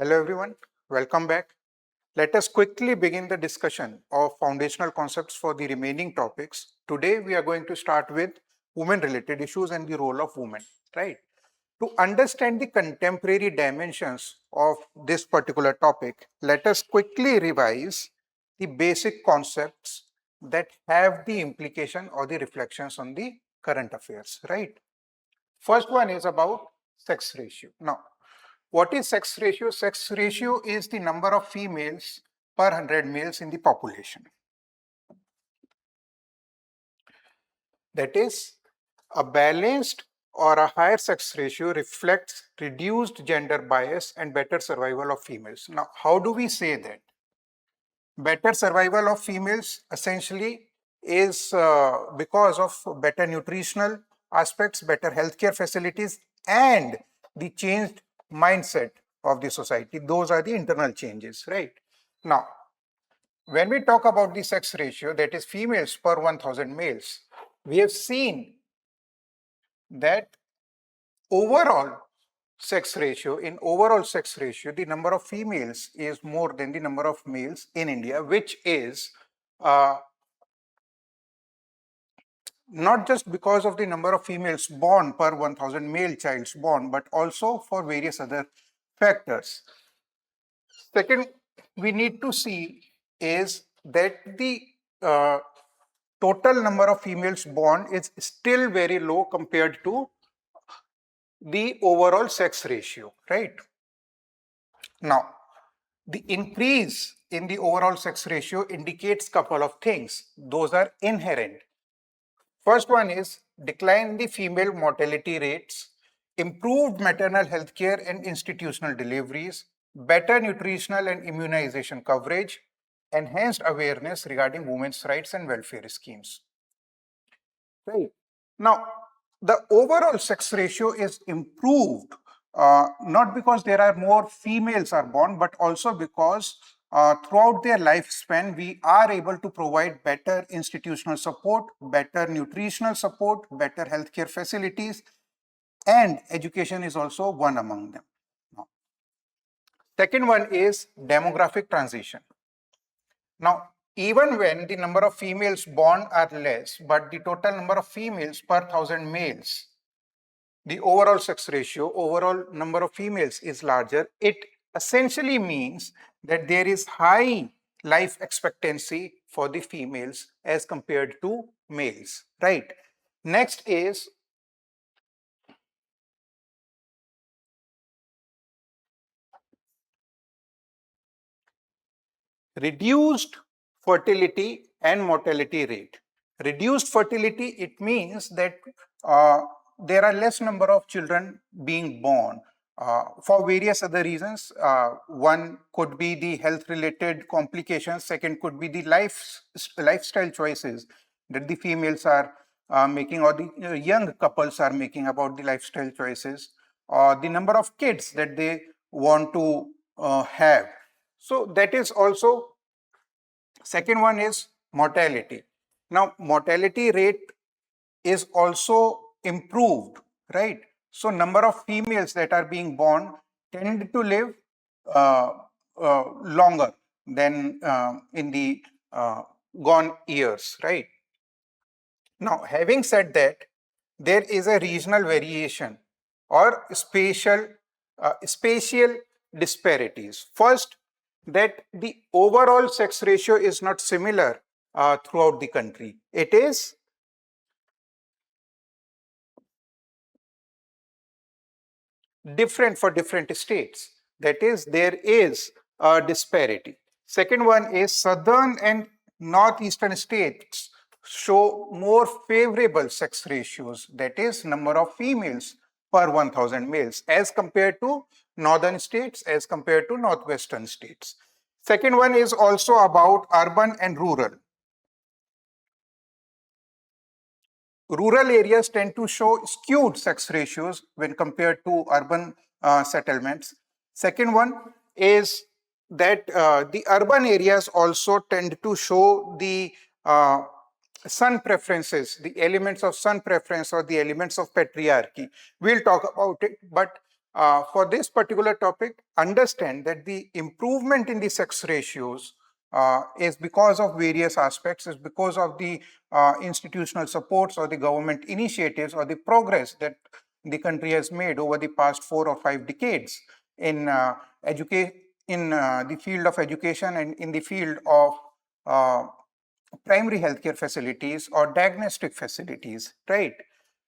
Hello everyone, welcome back. Let us quickly begin the discussion of foundational concepts for the remaining topics. Today we are going to start with women-related issues and the role of women, right? To understand the contemporary dimensions of this particular topic, let us quickly revise the basic concepts that have the implication or the reflections on the current affairs, right? First one is about sex ratio. Now, what is sex ratio? Sex ratio is the number of females per 100 males in the population. That is, a balanced or a higher sex ratio reflects reduced gender bias and better survival of females. Now, how do we say that? Better survival of females essentially is because of better nutritional aspects, better healthcare facilities, and the changed mindset of the society. Those are the internal changes, right? Now, when we talk about the sex ratio, that is females per 1000 males, we have seen that overall sex ratio, the number of females is more than the number of males in India, which is not just because of the number of females born per 1000 male childs born, but also for various other factors. Second, we need to see is that the total number of females born is still very low compared to the overall sex ratio, right? Now, the increase in the overall sex ratio indicates couple of things. Those are inherent. First one is decline in the female mortality rates, improved maternal health care and institutional deliveries, better nutritional and immunization coverage, enhanced awareness regarding women's rights and welfare schemes. Right. Now, the overall sex ratio is improved, not because there are more females are born, but also because throughout their lifespan, we are able to provide better institutional support, better nutritional support, better healthcare facilities, and education is also one among them. Now, second one is demographic transition. Now, even when the number of females born are less, but the total number of females per 1000 males, the overall sex ratio, overall number of females is larger, it essentially means that there is high life expectancy for the females as compared to males, right? Next is reduced fertility and mortality rate. Reduced fertility, it means that there are less number of children being born for various other reasons. One could be the health related complications. Second could be the lifestyle choices that the females are making, or the young couples are making about the lifestyle choices, or the number of kids that they want to have. So that is also. Second one is mortality. Now, mortality rate is also improved, right? So number of females that are being born tend to live longer than in the gone years, right? Now, having said that, there is a regional variation or spatial disparities. First, that the overall sex ratio is not similar throughout the country. It is different for different states. That is, there is a disparity. Second one is southern and northeastern states show more favorable sex ratios, that is number of females per 1000 males, as compared to northern states, as compared to northwestern states. Second one is also about urban and rural. Rural areas tend to show skewed sex ratios when compared to urban settlements. Second one is that the urban areas also tend to show the sun preferences, the elements of sun preference or the elements of patriarchy. We'll talk about it, but for this particular topic, understand that the improvement in the sex ratios is because of various aspects, is because of the institutional supports or the government initiatives or the progress that the country has made over the past 4 or 5 decades in the field of education and in the field of uh, primary healthcare facilities or diagnostic facilities, right?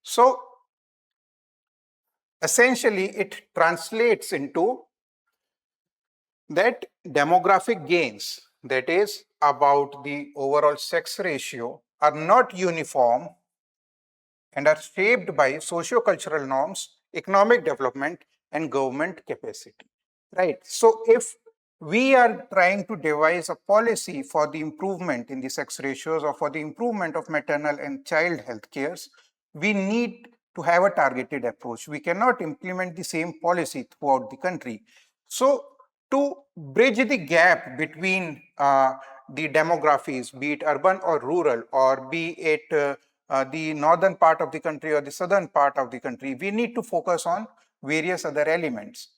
So essentially, it translates into that demographic gains, that is, about the overall sex ratio, are not uniform and are shaped by socio-cultural norms, economic development, and government capacity. Right. So if we are trying to devise a policy for the improvement in the sex ratios or for the improvement of maternal and child health cares, we need to have a targeted approach. We cannot implement the same policy throughout the country. So to bridge the gap between the demographies, be it urban or rural, or be it the northern part of the country or the southern part of the country, we need to focus on various other elements: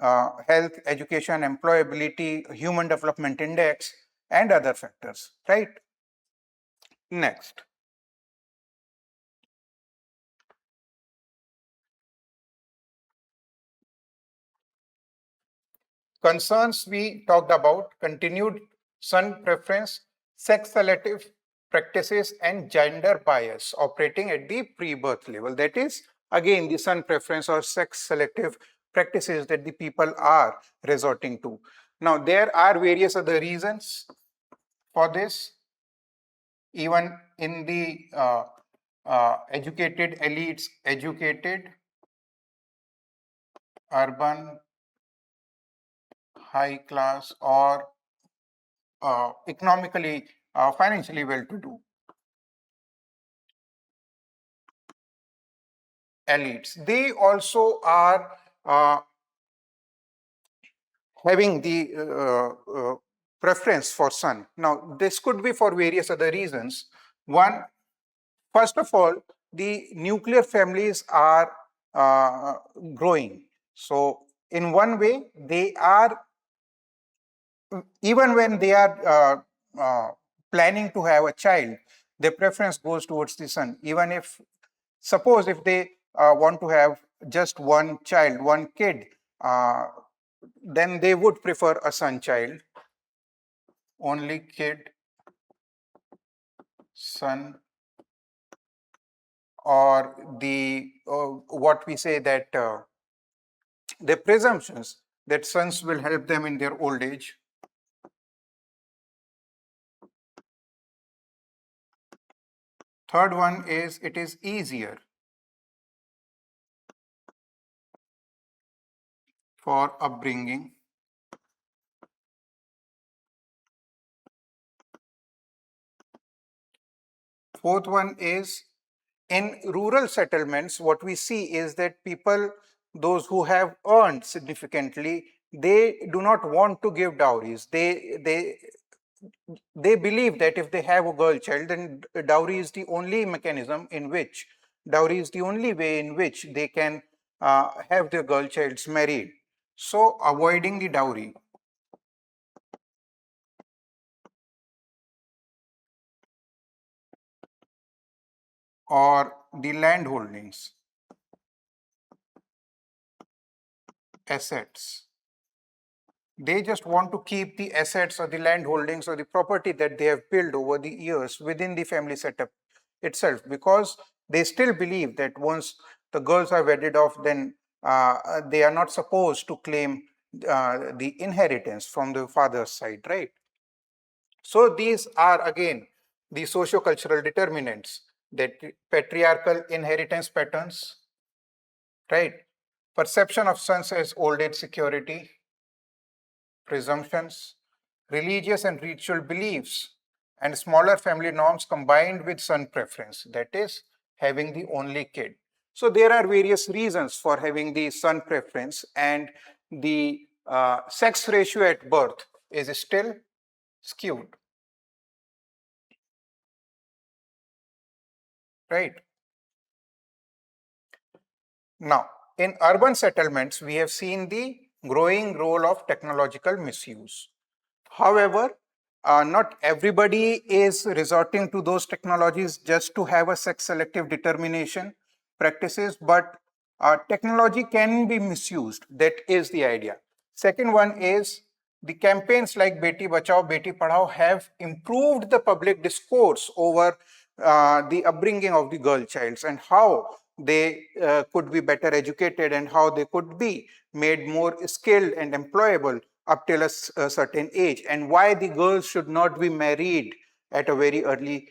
health, education, employability, human development index, and other factors, right? Next. Concerns we talked about: continued son preference, sex selective practices, and gender bias operating at the pre-birth level. That is, again, the son preference or sex selective practices that the people are resorting to. Now, there are various other reasons for this, even in the educated elites, educated, urban, high class, or economically, financially well-to-do elites. They also are having the preference for son. Now, this could be for various other reasons. One, first of all, the nuclear families are uh, growing. So, in one way, they are, even when they are planning to have a child, their preference goes towards the son. Even if, suppose if they want to have just one child, one kid, uh, then they would prefer a son child, only kid, son, or the what we say that the presumptions that sons will help them in their old age. Third one is it is easier for upbringing. Fourth one is, in rural settlements, what we see is that people, those who have earned significantly, they do not want to give dowries. They believe that if they have a girl child, then dowry is the only mechanism in which, dowry is the only way in which they can have their girl childs married. So avoiding the dowry, or the land holdings, assets. They just want to keep the assets or the land holdings or the property that they have built over the years within the family setup itself, because they still believe that once the girls are wedded off, then they are not supposed to claim the inheritance from the father's side, right? So these are again the socio-cultural determinants, that patriarchal inheritance patterns, right? Perception of sons as old age security, presumptions, religious and ritual beliefs, and smaller family norms combined with son preference, that is, having the only kid. So there are various reasons for having the son preference, and the sex ratio at birth is still skewed, right? Now, in urban settlements, we have seen the growing role of technological misuse. However, not everybody is resorting to those technologies just to have a sex selective determination practices, but technology can be misused. That is the idea. Second one is the campaigns like Beti Bachao, Beti Padhao have improved the public discourse over the upbringing of the girl childs and how they could be better educated and how they could be made more skilled and employable up till a certain age, and why the girls should not be married at a very early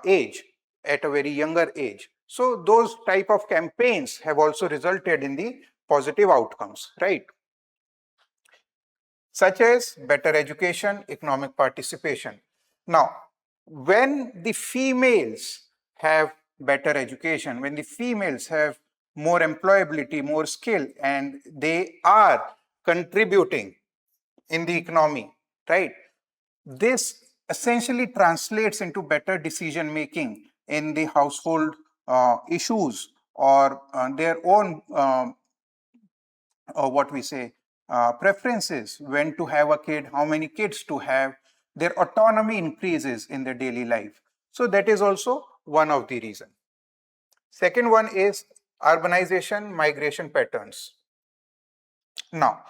age, at a very younger age. So those type of campaigns have also resulted in the positive outcomes, right? Such as better education, economic participation. Now, when the females have better education, when the females have more employability, more skill, and they are contributing in the economy, right? This essentially translates into better decision making in the household issues or their own what we say preferences, when to have a kid, how many kids to have. Their autonomy increases in their daily life. So that is also one of the reasons. Second one is urbanization, migration patterns. Now,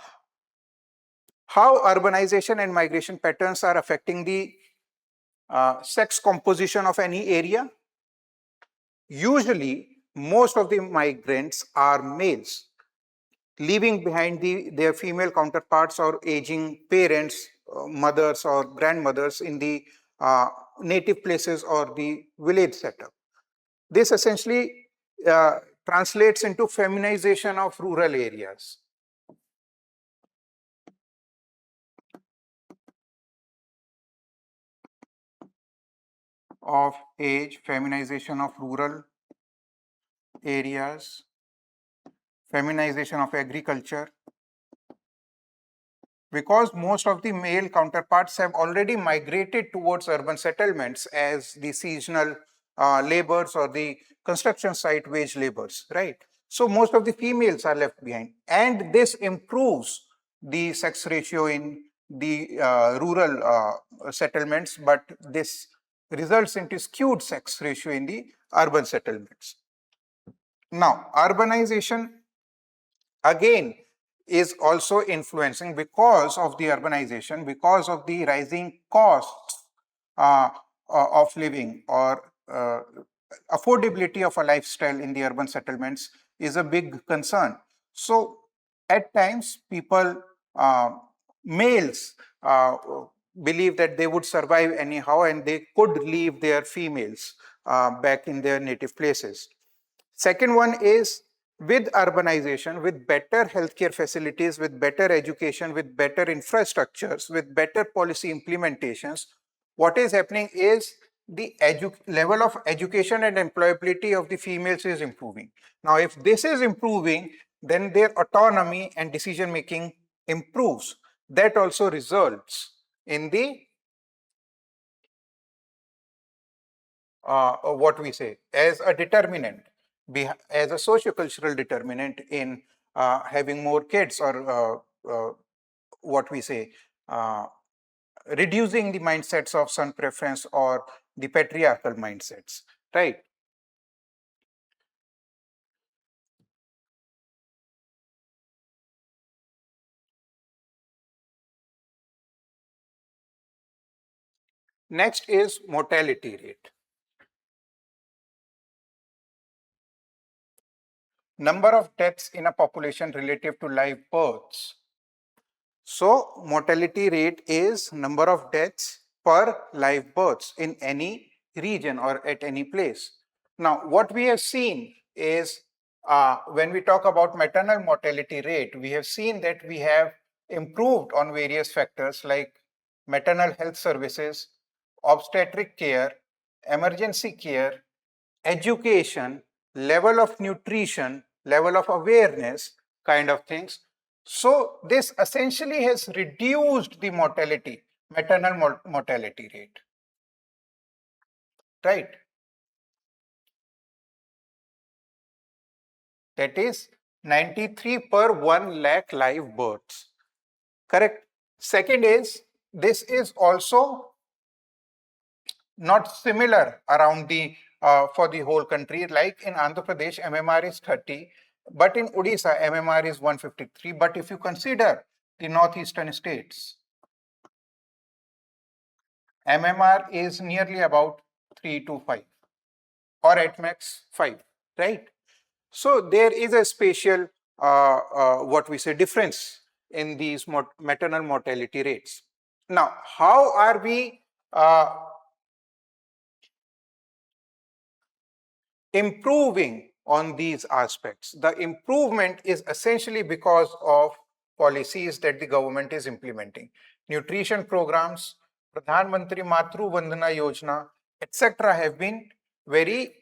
how urbanization and migration patterns are affecting the sex composition of any area? Usually, most of the migrants are males, leaving behind their female counterparts or aging parents, mothers or grandmothers in the native places or the village setup. This essentially translates into feminization of rural areas. Of age, feminization of rural areas, feminization of agriculture, because most of the male counterparts have already migrated towards urban settlements as the seasonal laborers or the construction site wage laborers, right? So most of the females are left behind, and this improves the sex ratio in the rural settlements, but this results into skewed sex ratio in the urban settlements. Now, urbanization again is also influencing, because of the urbanization, because of the rising costs of living, or affordability of a lifestyle in the urban settlements is a big concern. So at times people, males believe that they would survive anyhow and they could leave their females back in their native places. Second one is, with urbanization, with better healthcare facilities, with better education, with better infrastructures, with better policy implementations, what is happening is the level of education and employability of the females is improving. Now, if this is improving, then their autonomy and decision making improves. That also results in the what we say as a determinant, as a sociocultural determinant in having more kids, or what we say, uh, reducing the mindsets of son preference or the patriarchal mindsets, right? Next is mortality rate. Number of deaths in a population relative to live births. So mortality rate is number of deaths per live births in any region or at any place. Now, what we have seen is, when we talk about maternal mortality rate, we have seen that we have improved on various factors like maternal health services, obstetric care, emergency care, education, level of nutrition, level of awareness, kind of things. So this essentially has reduced the mortality, maternal mortality rate, right? That is 93 per 1 lakh live births. Correct. Second is, this is also not similar around the for the whole country. Like in Andhra Pradesh, MMR is 30, but in Odisha, MMR is 153. But if you consider the northeastern states, MMR is nearly about 3 to 5, or at max 5, right? So there is a spatial, what we say, difference in these maternal mortality rates. Now, how are we improving on these aspects? The improvement is essentially because of policies that the government is implementing. Nutrition programs, Pradhan Mantri Matru Vandana Yojana, etc. have been very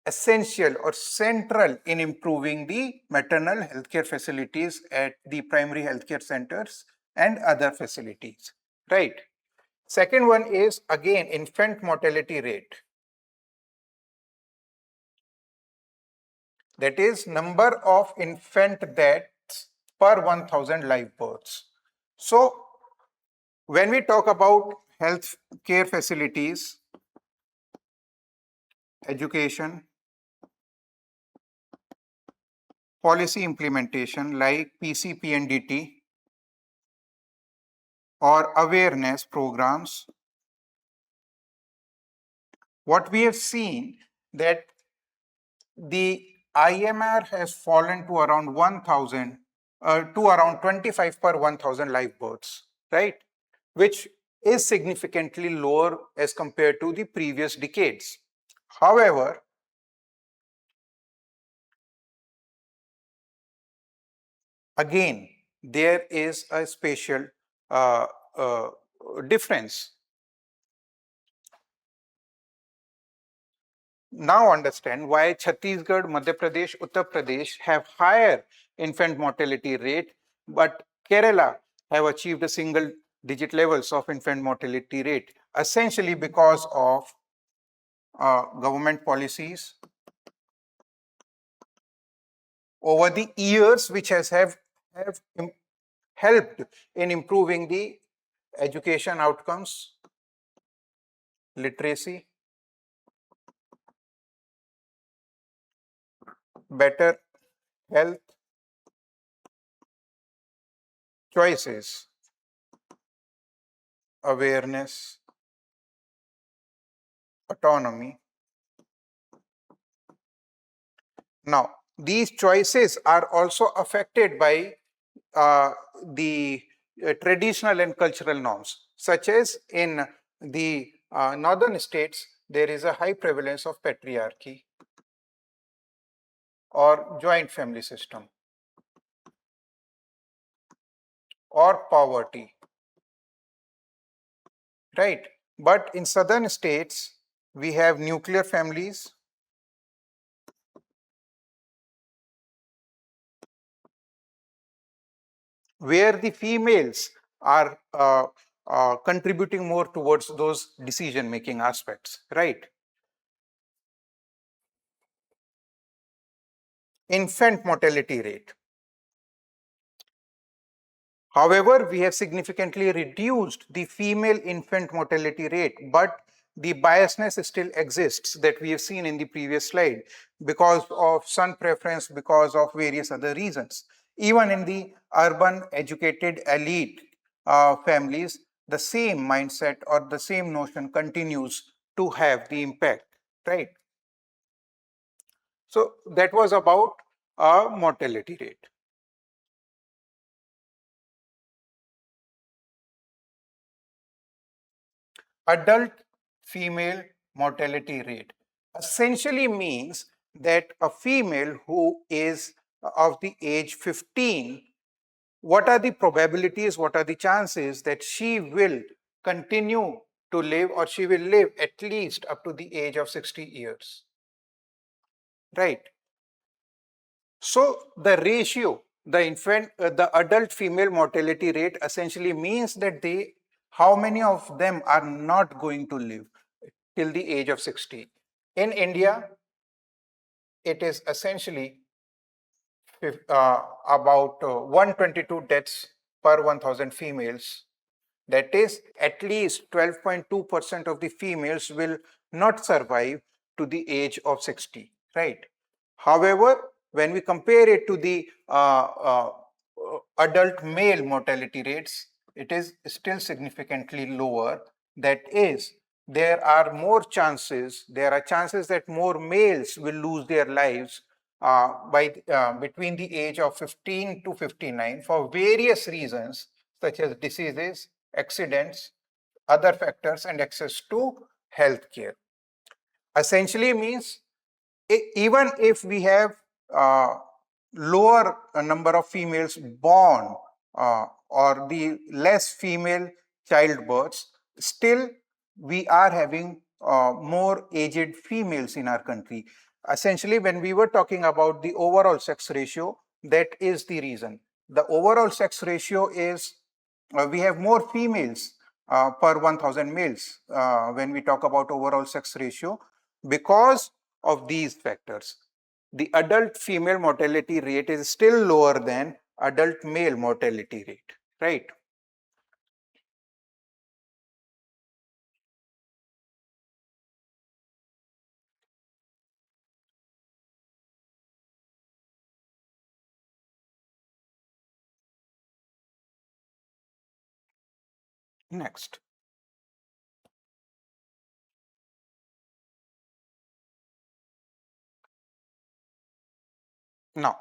essential or central in improving the maternal healthcare facilities at the primary healthcare centers and other facilities, right? Second one is again infant mortality rate. That is number of infant deaths per 1000 live births. So when we talk about health care facilities, education, policy implementation like PCP and DT, or awareness programs, what we have seen that the IMR has fallen to around 1000, to around 25 per 1000 live births, right? Which is significantly lower as compared to the previous decades. However, again, there is a spatial uh, uh, difference. Now understand why Chhattisgarh, Madhya Pradesh, Uttar Pradesh have higher infant mortality rate, but Kerala have achieved a single digit levels of infant mortality rate, essentially because of government policies over the years, which have helped in improving the education outcomes, literacy, better health choices, awareness, autonomy. Now, these choices are also affected by uh, the traditional and cultural norms, such as in the northern states, there is a high prevalence of patriarchy or joint family system or poverty, right? But in southern states, we have nuclear families, where the females are contributing more towards those decision making aspects, right? Infant mortality rate. However, we have significantly reduced the female infant mortality rate, but the biasness still exists that we have seen in the previous slide because of son preference, because of various other reasons. Even in the urban educated elite families, the same mindset or the same notion continues to have the impact, right? So that was about mortality rate. Adult female mortality rate essentially means that a female who is of the age 15, what are the probabilities, what are the chances that she will continue to live, or she will live at least up to the age of 60 years, right? So the ratio, the adult female mortality rate essentially means that how many of them are not going to live till the age of 60. In India, it is essentially about 122 deaths per 1000 females. That is, at least 12.2% of the females will not survive to the age of 60, right? However, when we compare it to the adult male mortality rates, it is still significantly lower. That is, there are chances that more males will lose their lives between the age of 15 to 59 for various reasons, such as diseases, accidents, other factors, and access to healthcare. Essentially means even if we have uh, lower number of females born or the less female childbirths, still we are having more aged females in our country. Essentially, when we were talking about the overall sex ratio, that is the reason. The overall sex ratio is we have more females per 1000 males when we talk about overall sex ratio because of these factors. The adult female mortality rate is still lower than adult male mortality rate, right? Next. Now,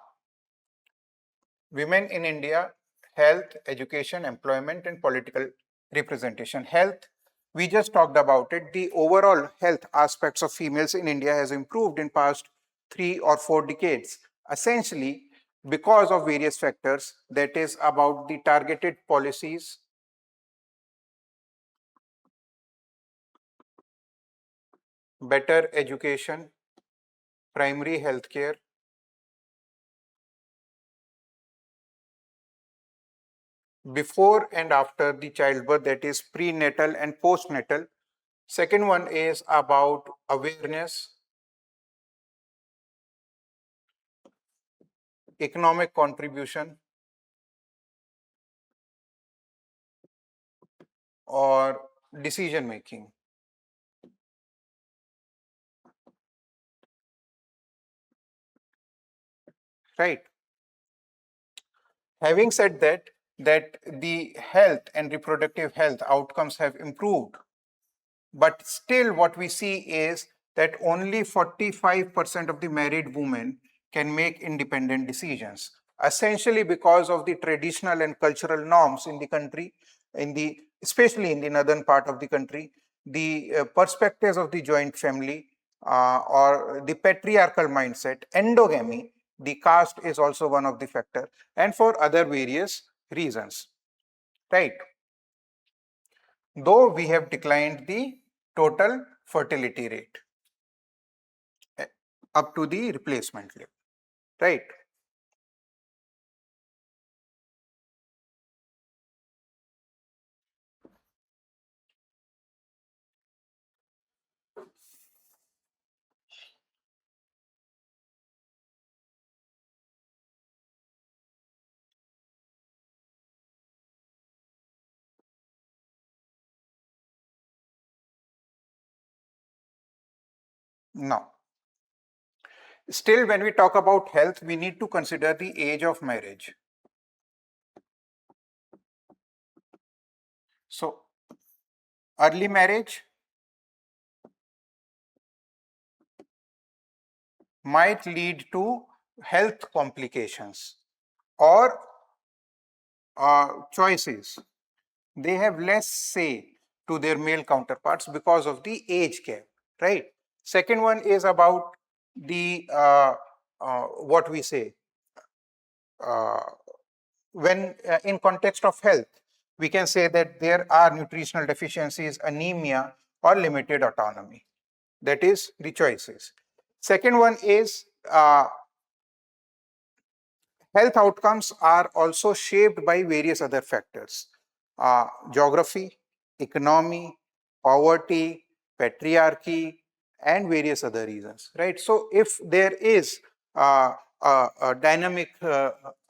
women in India, health, education, employment, and political representation. Health, we just talked about it. The overall health aspects of females in India has improved in past 3 or 4 decades. Essentially, because of various factors, that is about the targeted policies, better education, primary health care, before and after the childbirth, that is prenatal and postnatal. Second one is about awareness, economic contribution, or decision making, right? Having said that, that the health and reproductive health outcomes have improved, but still what we see is that only 45% of the married women can make independent decisions, essentially because of the traditional and cultural norms in the country, especially in the northern part of the country, the perspectives of the joint family or the patriarchal mindset, endogamy, the caste is also one of the factor, and for other various reasons, right? Though we have declined the total fertility rate eh, up to the replacement level, right? Now, still when we talk about health, we need to consider the age of marriage. So, early marriage might lead to health complications or choices. They have less say to their male counterparts because of the age gap, right? Second one is about the what we say uh, when in context of health, we can say that there are nutritional deficiencies, anemia, or limited autonomy. That is the choices. Second one is health outcomes are also shaped by various other factors, geography, economy, poverty, patriarchy, and various other reasons, right? So if there is a dynamic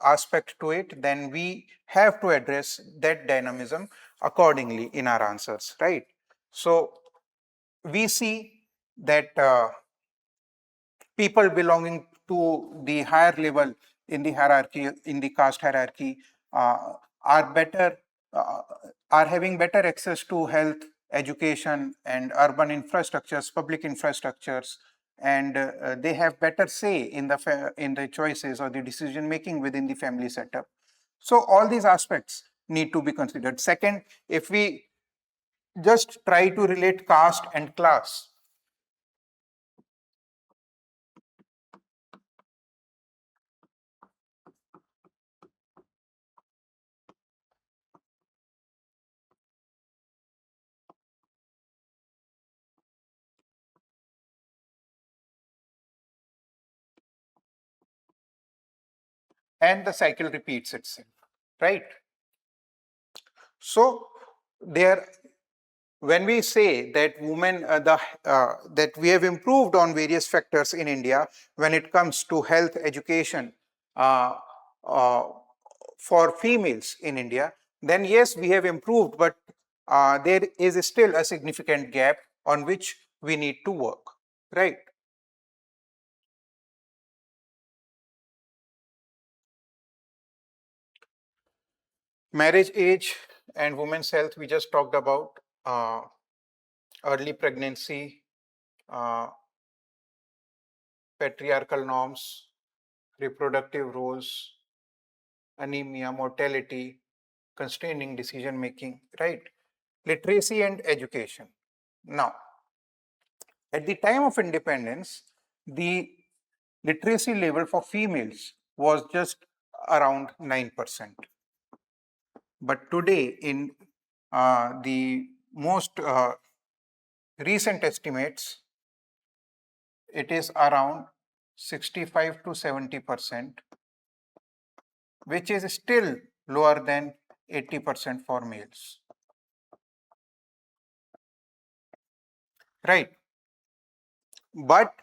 aspect to it, then we have to address that dynamism accordingly in our answers, right? So we see that people belonging to the higher level in the hierarchy, in the caste hierarchy, are better, uh, are having better access to health, education, and urban infrastructures, public infrastructures, and they have better say in the choices or the decision making within the family setup. So all these aspects need to be considered. Second, if we just try to relate caste and class, and the cycle repeats itself, right? So there, when we say that women, that we have improved on various factors in India when it comes to health, education uh, uh, for females in India, then yes, we have improved, but there is still a significant gap on which we need to work, right? Marriage age and women's health, we just talked about. Uh, Early pregnancy, uh, patriarchal norms, reproductive roles, anemia, mortality, constraining decision making, right? Literacy and education. Now, at the time of independence, the literacy level for females was just around 9%. But today, in the most recent estimates, it is around 65 to 70%, which is still lower than 80% for males, right? But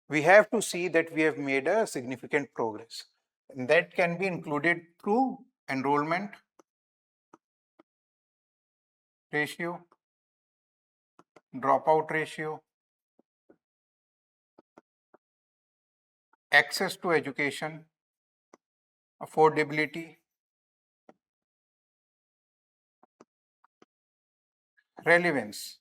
we have to see that we have made a significant progress. And that can be included through enrollment ratio, dropout ratio, access to education, affordability, relevance.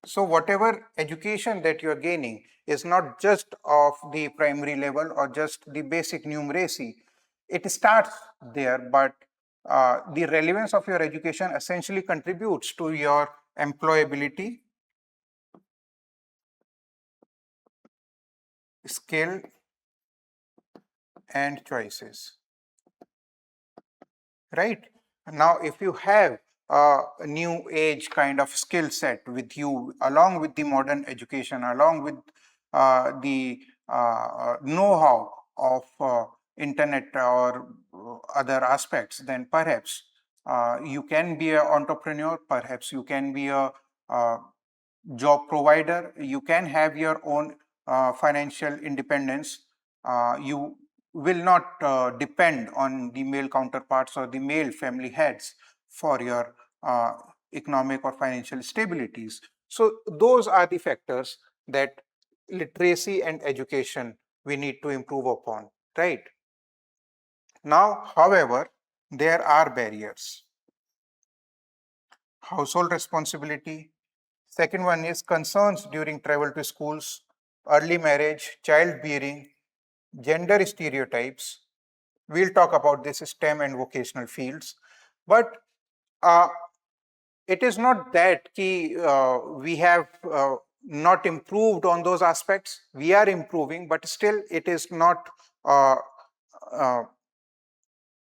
So whatever education that you are gaining is not just of the primary level or just the basic numeracy. It starts there, but the relevance of your education essentially contributes to your employability, skill, and choices, right? Now, if you have a new age kind of skill set with you, along with the modern education, along with the know-how of internet or other aspects, then perhaps you can be an entrepreneur, perhaps you can be a job provider, you can have your own financial independence. You will not depend on the male counterparts or the male family heads for your economic or financial stabilities. So those are the factors that literacy and education we need to improve upon, right? Now, however, there are barriers. Household responsibility. Second one is concerns during travel to schools, early marriage, childbearing, gender stereotypes. We'll talk about this STEM and vocational fields. But uh, it is not that we have not improved on those aspects. We are improving, but still it is not uh, uh,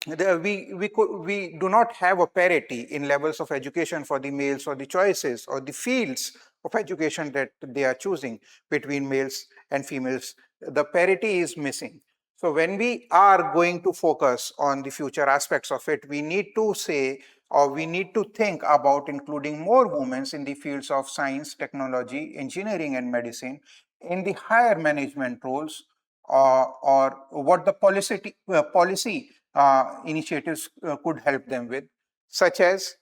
we do not have a parity in levels of education for the males or the choices or the fields of education that they are choosing between males and females. The parity is missing. So when we are going to focus on the future aspects of it, we need to say, or we need to think about including more women in the fields of science, technology, engineering, and medicine, in the higher management roles, or what the policy initiatives could help them with, such as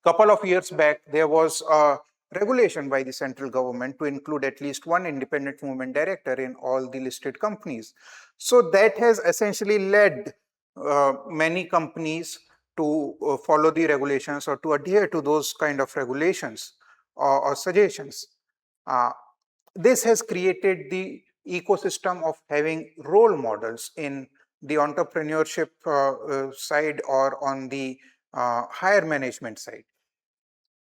couple of years back, there was a regulation by the central government to include at least one independent movement director in all the listed companies. So that has essentially led many companies to follow the regulations or to adhere to those kind of regulations or suggestions. Uh, this has created the ecosystem of having role models in the entrepreneurship side or on the higher management side,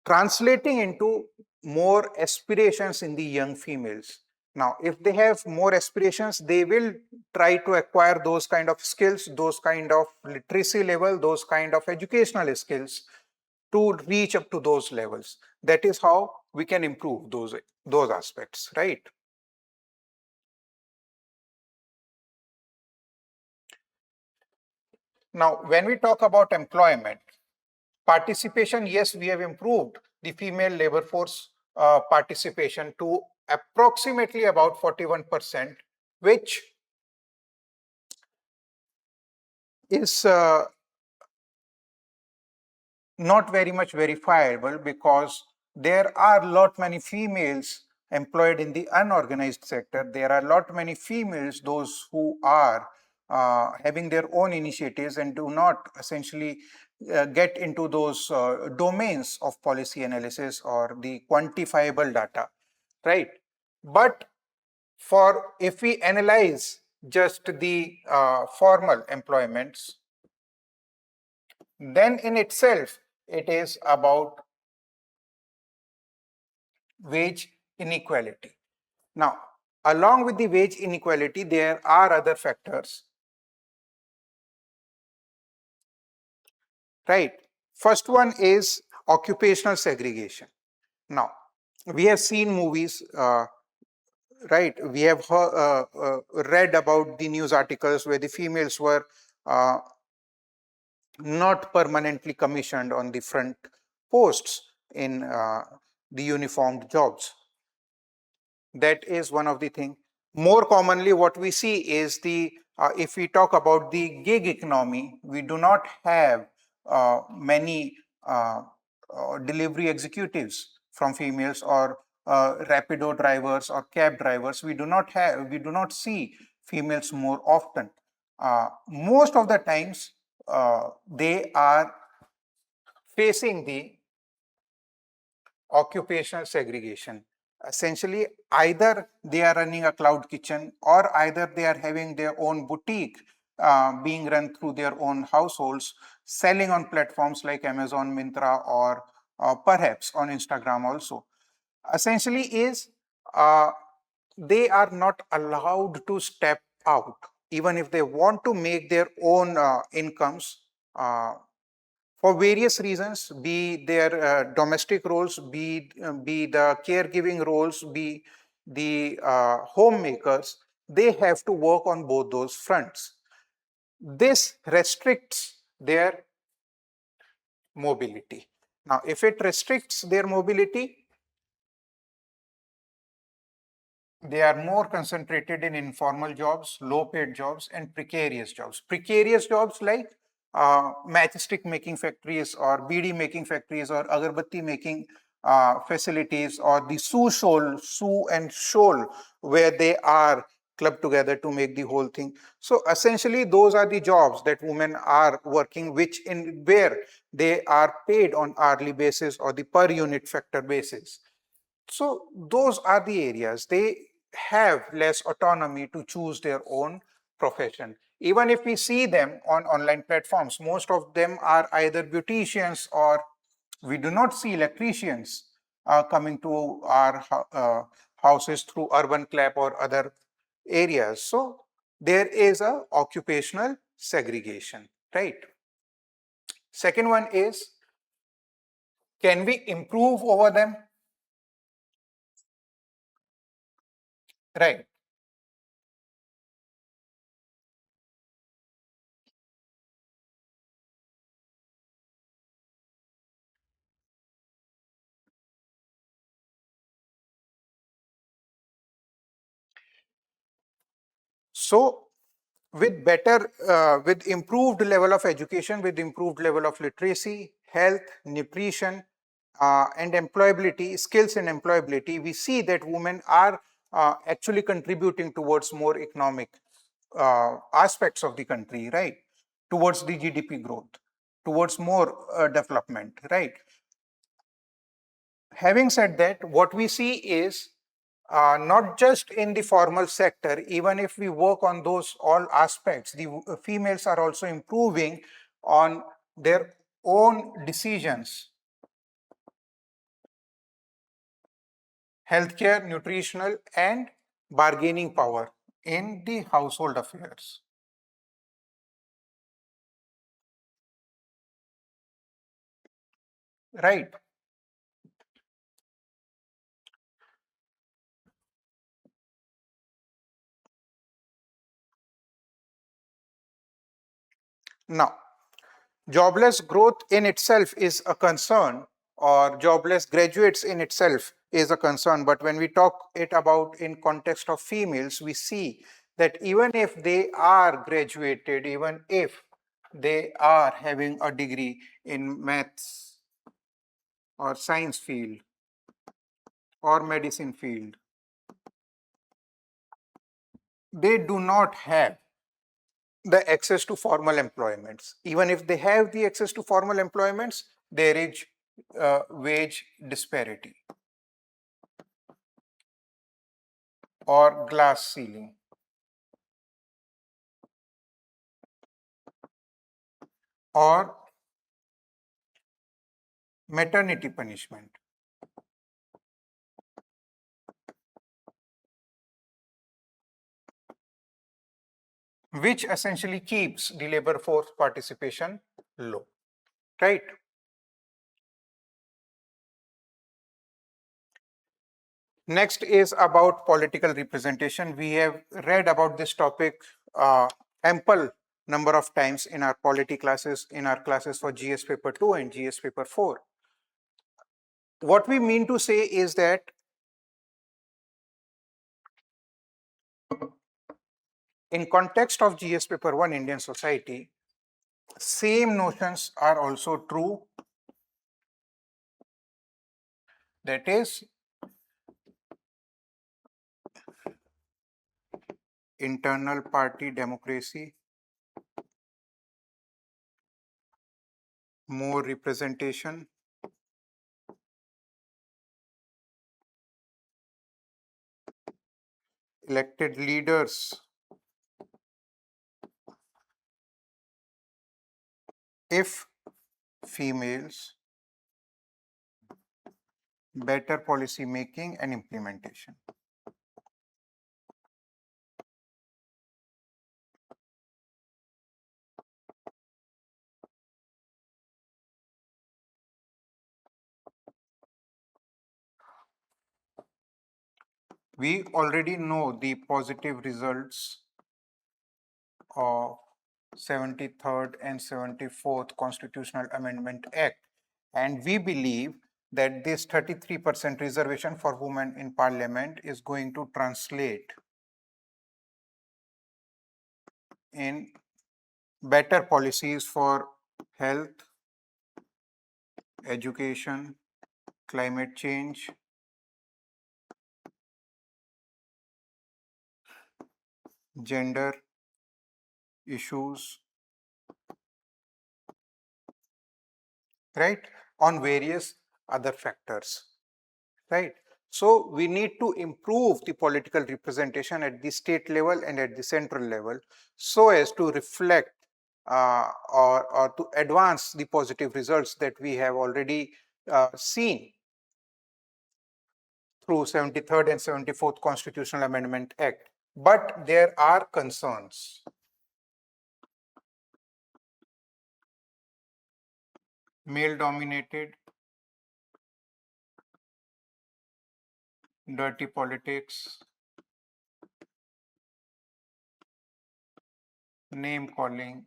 translating into more aspirations in the young females. Now, if they have more aspirations, they will try to acquire those kind of skills, those kind of literacy level, those kind of educational skills to reach up to those levels. That is how we can improve those aspects, right? Now, when we talk about employment, participation, yes, we have improved the female labor force participation to approximately about 41%, which is not very much verifiable because there are a lot many females employed in the unorganized sector. There are a lot many females, those who are having their own initiatives and do not essentially get into those domains of policy analysis or the quantifiable data, right? But for if we analyze just the formal employments, then in itself it is about wage inequality. Now, along with the wage inequality, there are other factors, right? First one is occupational segregation. Now, we have seen movies, right? We have read about the news articles where the females were uh, not permanently commissioned on the front posts in the uniformed jobs. That is one of the things. More commonly, what we see is the if we talk about the gig economy, we do not have many delivery executives from females or rapido drivers or cab drivers. We do not see females more often. Most of the times, they are facing the occupational segregation. Essentially, either they are running a cloud kitchen or either they are having their own boutique being run through their own households, selling on platforms like Amazon, Myntra, or perhaps on Instagram also. Essentially, is uh, they are not allowed to step out, even if they want to make their own incomes. For various reasons, be their domestic roles, be the caregiving roles, be the homemakers, they have to work on both those fronts. This restricts their mobility. Now, if it restricts their mobility, they are more concentrated in informal jobs, low paid jobs, and precarious jobs. Precarious jobs like matchstick making factories or BD making factories or agarbatti making facilities or the shoe and shoal where they are clubbed together to make the whole thing. So essentially those are the jobs that women are working, which in where they are paid on hourly basis or the per unit factor basis. So those are the areas. They have less autonomy to choose their own profession. Even if we see them on online platforms, most of them are either beauticians or we do not see electricians coming to our houses through urban clap or other areas. So there is a occupational segregation, right? Second one is, can we improve over them? Right. So with improved level of education, with improved level of literacy, health, nutrition, and employability, skills and employability, we see that women are actually contributing towards more economic aspects of the country, right? Towards the GDP growth, towards more development, right? Having said that, what we see is not just in the formal sector, even if we work on those all aspects, the females are also improving on their own decisions, healthcare, nutritional, and bargaining power in the household affairs. Right. Now, jobless growth in itself is a concern, or jobless graduates in itself is a concern. But when we talk it about in context of females, we see that even if they are graduated, even if they are having a degree in maths or science field or medicine field, they do not have the access to formal employments. Even if they have the access to formal employments, there is wage disparity or glass ceiling or maternity punishment, which essentially keeps the labor force participation low, right? Next is about political representation. We have read about this topic ample number of times in our polity classes, in our classes for GS paper 2 and GS paper 4. What we mean to say is that in context of GS paper 1 Indian society, same notions are also true. That is, internal party democracy, more representation, elected leaders if females, better policy making and implementation. We already know the positive results of 73rd and 74th Constitutional Amendment Act, and we believe that this 33% reservation for women in parliament is going to translate in better policies for health, education, climate change, gender issues, right? On various other factors, right? So we need to improve the political representation at the state level and at the central level so as to reflect or to advance the positive results that we have already seen through 73rd and 74th Constitutional Amendment Act. But there are concerns. Male dominated, dirty politics, name calling,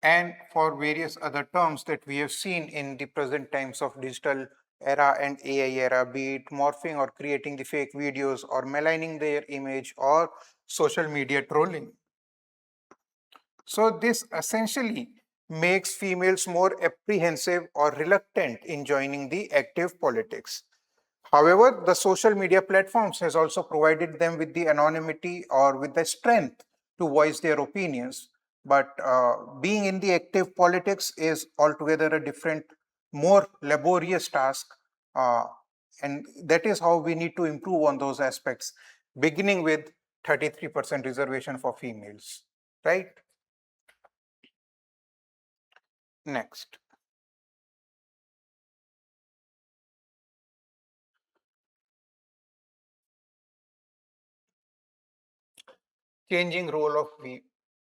and for various other terms that we have seen in the present times of digital era and AI era, be it morphing or creating the fake videos or maligning their image or social media trolling. So this essentially makes females more apprehensive or reluctant in joining the active politics. However, the social media platforms has also provided them with the anonymity or with the strength to voice their opinions. But being in the active politics is altogether a different, more laborious task. Uh, and that is how we need to improve on those aspects, beginning with 33% reservation for females, right? Next, changing role of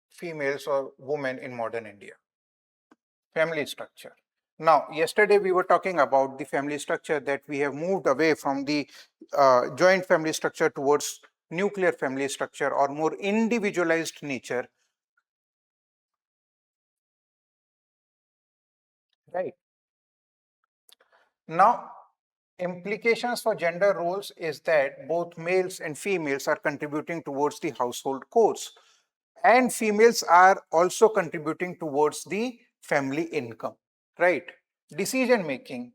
females or women in modern India. Family structure. Now, yesterday we were talking about the family structure, that we have moved away from the joint family structure towards nuclear family structure or more individualized nature. Right. Now, implications for gender roles is that both males and females are contributing towards the household chores, and females are also contributing towards the family income, right? Decision making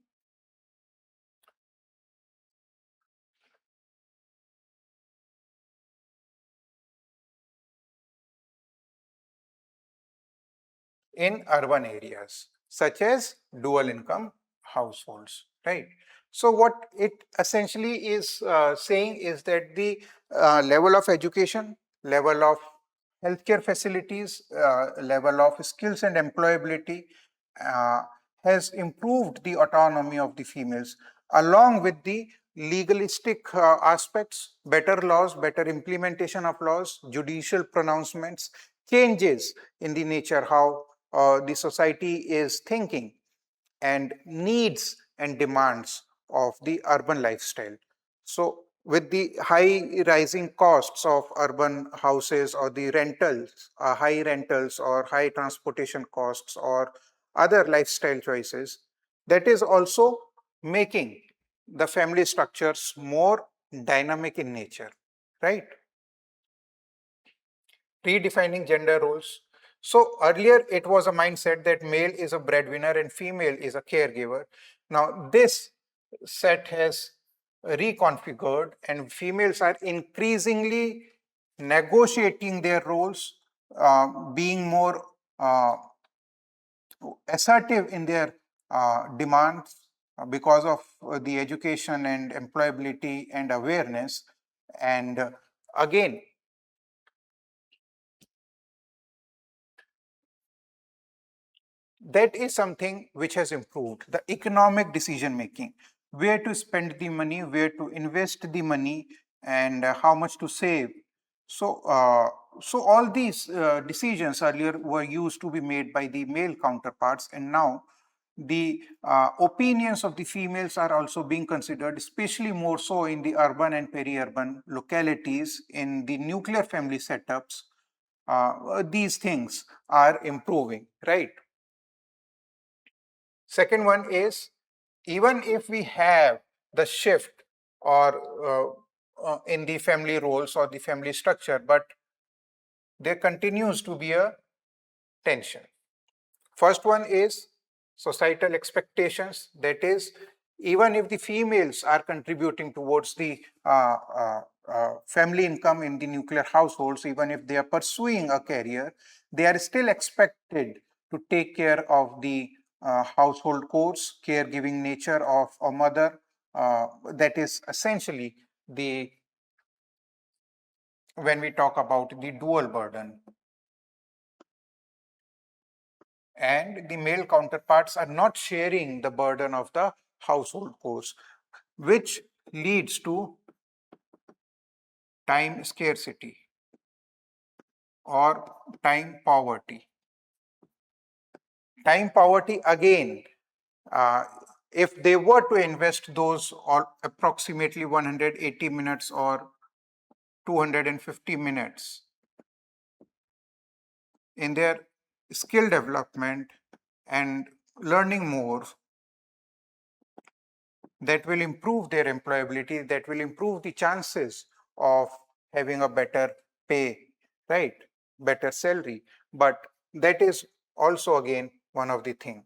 in urban areas, such as dual income households, right? So what it essentially is saying is that the level of education, level of healthcare facilities, level of skills and employability uh, has improved the autonomy of the females, along with the legalistic aspects, better laws, better implementation of laws, judicial pronouncements, changes in the nature how the society is thinking, and needs and demands of the urban lifestyle. So with the high rising costs of urban houses or the rentals, high rentals or high transportation costs or other lifestyle choices, that is also making the family structures more dynamic in nature, right? Redefining gender roles. So earlier it was a mindset that male is a breadwinner and female is a caregiver. Now this set has reconfigured, and females are increasingly negotiating their roles, being more assertive in their demands because of the education and employability and awareness. And again, that is something which has improved the economic decision making, where to spend the money, where to invest the money, and how much to save. So all these decisions earlier were used to be made by the male counterparts, and now the opinions of the females are also being considered, especially more so in the urban and peri-urban localities, in the nuclear family setups. These things are improving, right? Second one is, even if we have the shift or in the family roles or the family structure, but there continues to be a tension. First one is societal expectations. That is, even if the females are contributing towards the family income in the nuclear households, even if they are pursuing a career, they are still expected to take care of the household chores, caregiving nature of a mother. That is essentially the when we talk about the dual burden, and the male counterparts are not sharing the burden of the household chores, which leads to time scarcity or time poverty. Time poverty again, uh, if they were to invest those or approximately 180 minutes or 250 minutes in their skill development and learning more, that will improve their employability, that will improve the chances of having a better pay, right? Better salary. But that is also again one of the thing.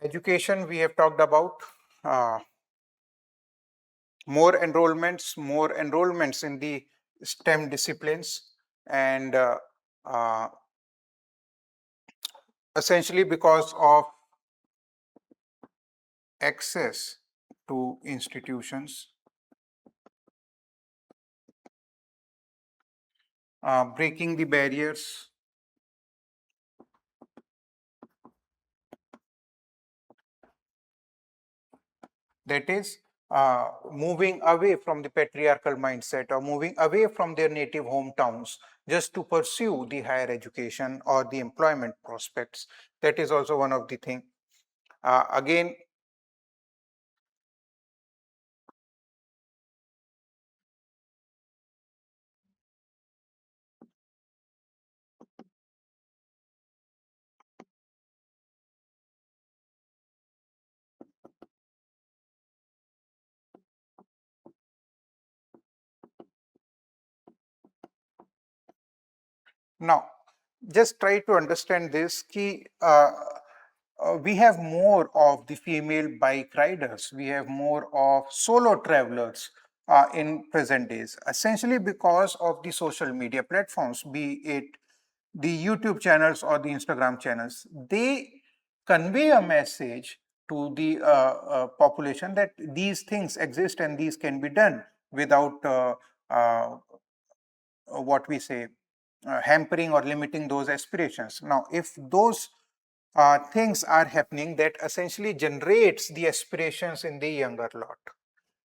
Education we have talked about. Uh, more enrollments in the STEM disciplines, and uh, essentially because of access to institutions, breaking the barriers, that is moving away from the patriarchal mindset or moving away from their native hometowns just to pursue the higher education or the employment prospects. That is also one of the thing. Again, now just try to understand this key. We have more of the female bike riders, we have more of solo travelers in present days, essentially because of the social media platforms, be it the YouTube channels or the Instagram channels. They convey a message to the population that these things exist and these can be done without what we say hampering or limiting those aspirations. Now, if those things are happening, that essentially generates the aspirations in the younger lot,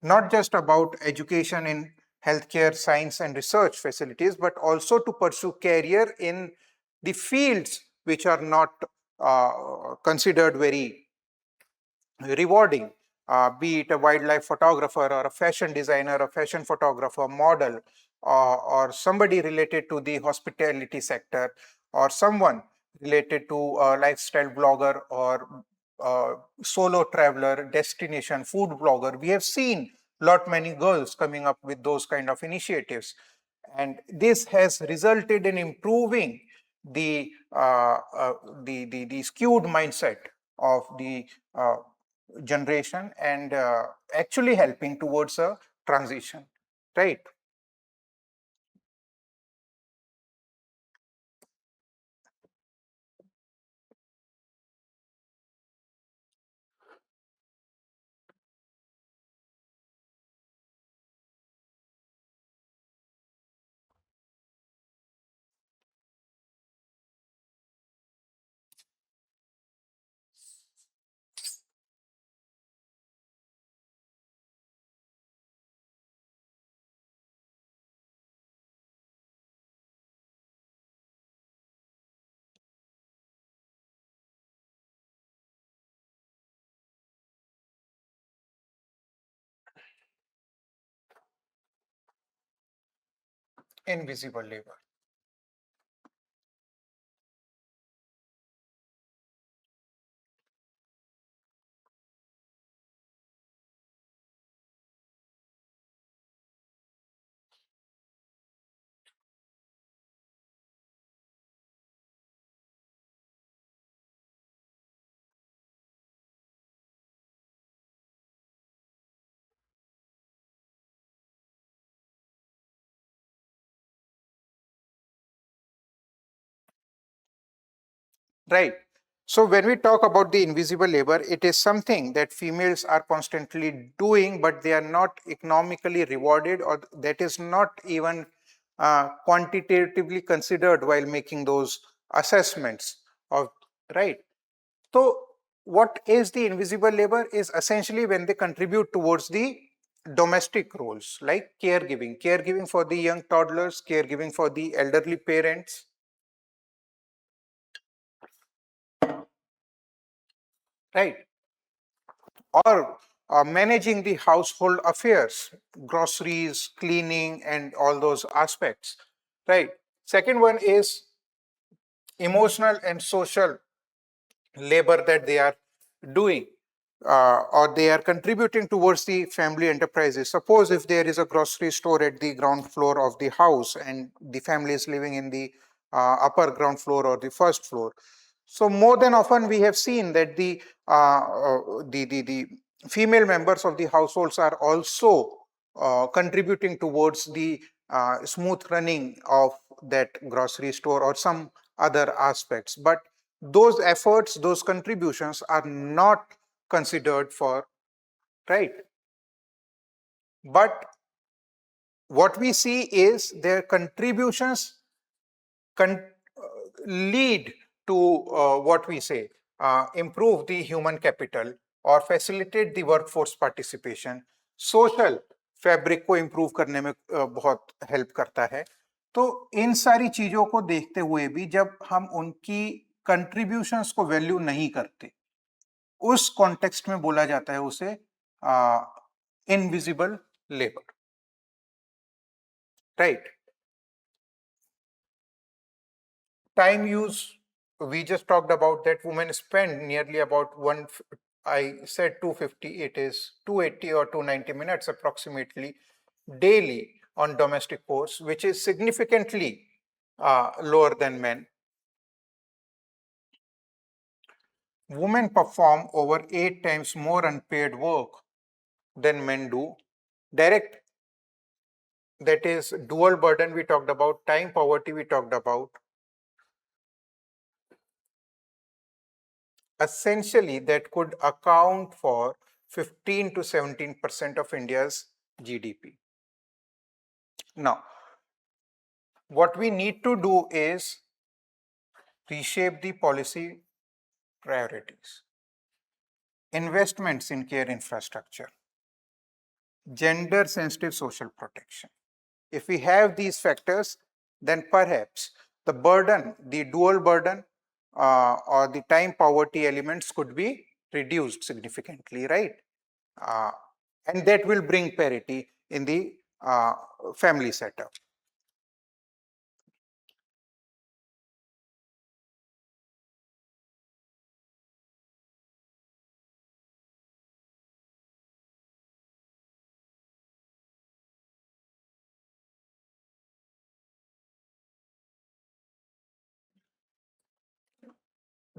not just about education in healthcare, science, and research facilities, but also to pursue career in the fields which are not considered very rewarding, be it a wildlife photographer or a fashion designer, a fashion photographer, model, or somebody related to the hospitality sector, or someone related to a lifestyle blogger or solo traveler, destination food blogger. We have seen lot many girls coming up with those kind of initiatives, and this has resulted in improving the the skewed mindset of the generation, and actually helping towards a transition, right? Invisible labor. Right. So when we talk about the invisible labor, it is something that females are constantly doing, but they are not economically rewarded, or that is not even quantitatively considered while making those assessments of, right. So what is the invisible labor is essentially when they contribute towards the domestic roles like caregiving for the young toddlers, caregiving for the elderly parents, right? Or managing the household affairs, groceries, cleaning, and all those aspects, right? Second one is emotional and social labor that they are doing, or they are contributing towards the family enterprises. Suppose if there is a grocery store at the ground floor of the house and the family is living in the upper ground floor or the first floor. So more than often we have seen that the female members of the households are also contributing towards the smooth running of that grocery store or some other aspects. But those efforts, those contributions are not considered for, right? But what we see is their contributions lead to what we say, improve the human capital or facilitate the workforce participation, social fabric को improve करने में बहुत help करता है। तो इन सारी चीजों को देखते हुए भी जब हम उनकी कंट्रीब्यूशंस को वैल्यू नहीं करते, उस कॉन्टेक्स्ट में बोला जाता है उसे invisible labour, right? Time use, we just talked about that women spend nearly about I said 250, it is 280 or 290 minutes approximately daily on domestic chores, which is significantly lower than men. Women perform over 8 times more unpaid work than men do. Direct, that is dual burden we talked about, time poverty we talked about. Essentially, that could account for 15 to 17% of India's GDP. Now, what we need to do is reshape the policy priorities, investments in care infrastructure, gender sensitive social protection. If we have these factors, then perhaps the burden, the dual burden or the time poverty elements could be reduced significantly, right? And that will bring parity in the family setup.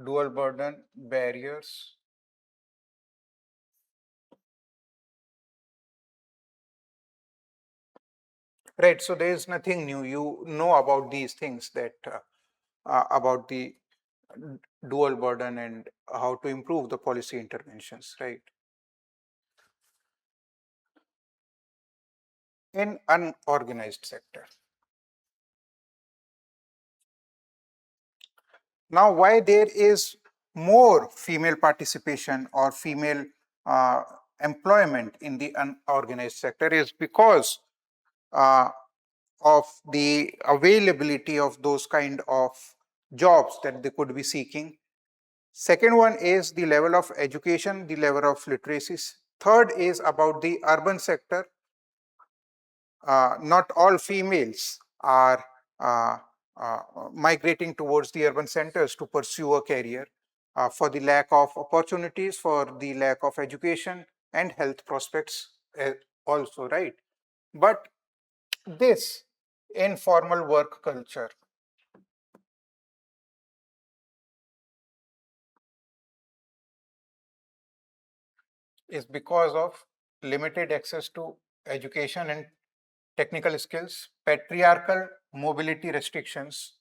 Dual burden, barriers. Right, so there is nothing new. You know about these things, that about the dual burden and how to improve the policy interventions, right? In unorganized sector. Now, why there is more female participation or female employment in the unorganized sector is because of the availability of those kind of jobs that they could be seeking. Second one is the level of education, the level of literacy. Third is about the urban sector. Not all females are migrating towards the urban centers to pursue a career for the lack of opportunities, for the lack of education and health prospects also, right? But this informal work culture is because of limited access to education and technical skills, patriarchal mobility restrictions.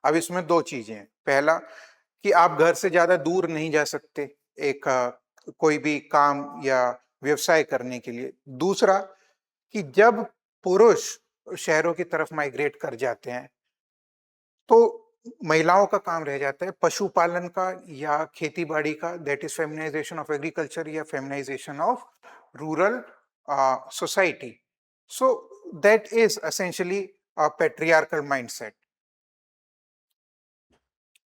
अब इसमें दो चीजें हैं। पहला कि आप घर से ज्यादा दूर नहीं जा सकते एक कोई भी काम या व्यवसाय करने के लिए। दूसरा कि जब पुरुष शहरों की तरफ माइग्रेट कर जाते हैं तो महिलाओं का काम रह जाता है पशुपालन का या खेती बाड़ी का, that is feminisation of agriculture या feminisation of rural society. So that is essentially a patriarchal mindset.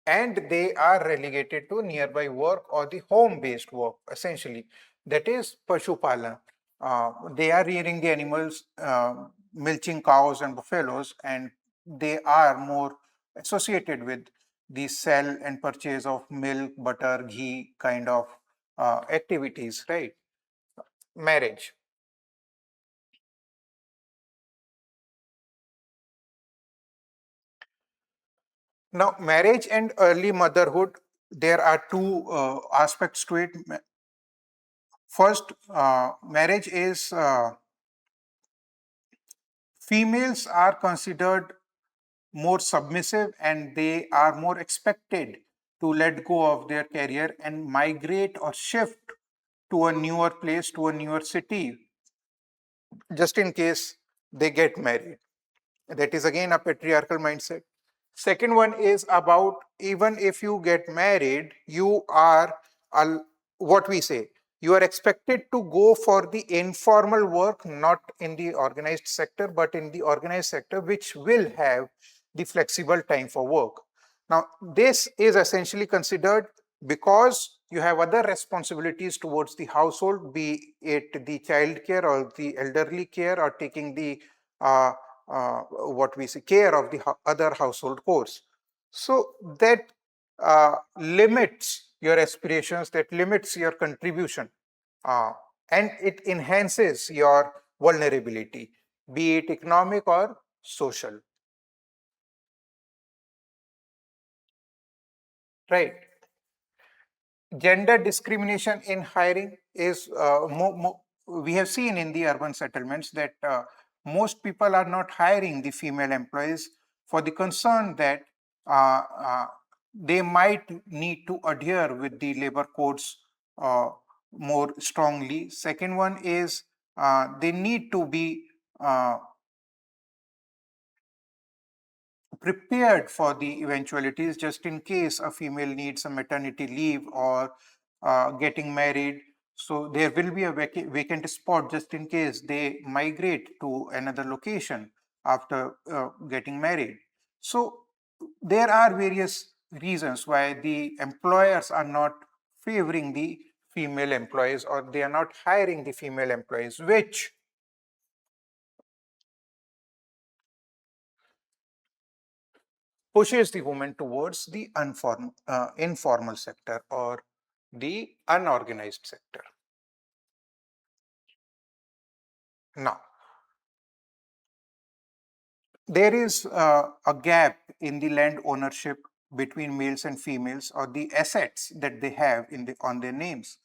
And they are relegated to nearby work or the home-based work, essentially. That is Pashupalan. They are rearing the animals, milching cows and buffaloes, and they are more associated with the sell and purchase of milk, butter, ghee kind of activities, right? Marriage. Now, marriage and early motherhood, there are two aspects to it. First, marriage is females are considered more submissive and they are more expected to let go of their career and migrate or shift to a newer place, to a newer city, just in case they get married. That is again a patriarchal mindset. Second one is about even if you get married, you are what we say, you are expected to go for the informal work, not in the organized sector, but in the organized sector, which will have the flexible time for work. Now, this is essentially considered because you have other responsibilities towards the household, be it the child care or the elderly care or taking the uh, what we say care of the other household chores. So that limits your aspirations, that limits your contribution, uh, and it enhances your vulnerability, be it economic or social, right? Gender discrimination in hiring is we have seen in the urban settlements that most people are not hiring the female employees for the concern that uh, uh, they might need to adhere with the labor codes uh, more strongly. Second one is they need to be prepared for the eventualities just in case a female needs a maternity leave or getting married. So there will be a vacant spot just in case they migrate to another location after getting married. So there are various reasons why the employers are not favoring the female employees or they are not hiring the female employees, which pushes the woman towards the informal sector or the unorganized sector. Now, there is a gap in the land ownership between males and females or the assets that they have on their names,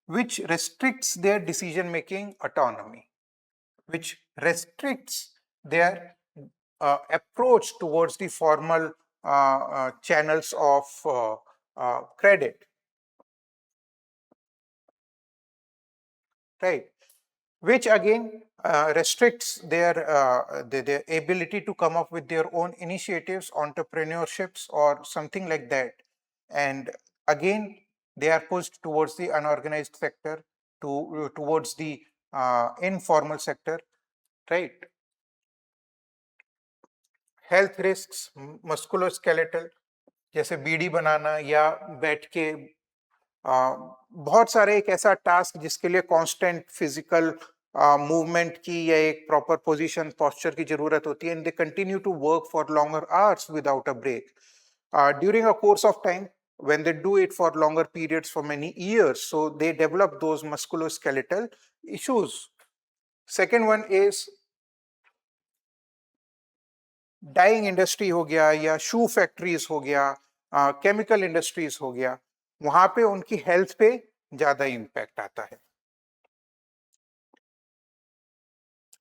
which restricts their decision making autonomy, which restricts their approach towards the formal channels of credit, right? Which again restricts their ability to come up with their own initiatives, entrepreneurships, or something like that. And again, they are pushed towards the unorganized sector, towards the informal sector, right? Health risk musculoskeletal जैसे बीड़ी बनाना या बैठ के बहुत सारे एक ऐसा task जिसके लिए कांस्टेंट फिजिकल मूवमेंट की या एक प्रॉपर पोजीशन पोस्चर की जरूरत होती है and they continue to work for longer hours without a break during a course of time when they do it for longer periods for many years, so they develop those musculoskeletal issues. Second one is dying industry हो गया या शू factories हो गया, chemical industries हो गया, वहां पे उनकी हेल्थ पे ज्यादा इम्पैक्ट आता है.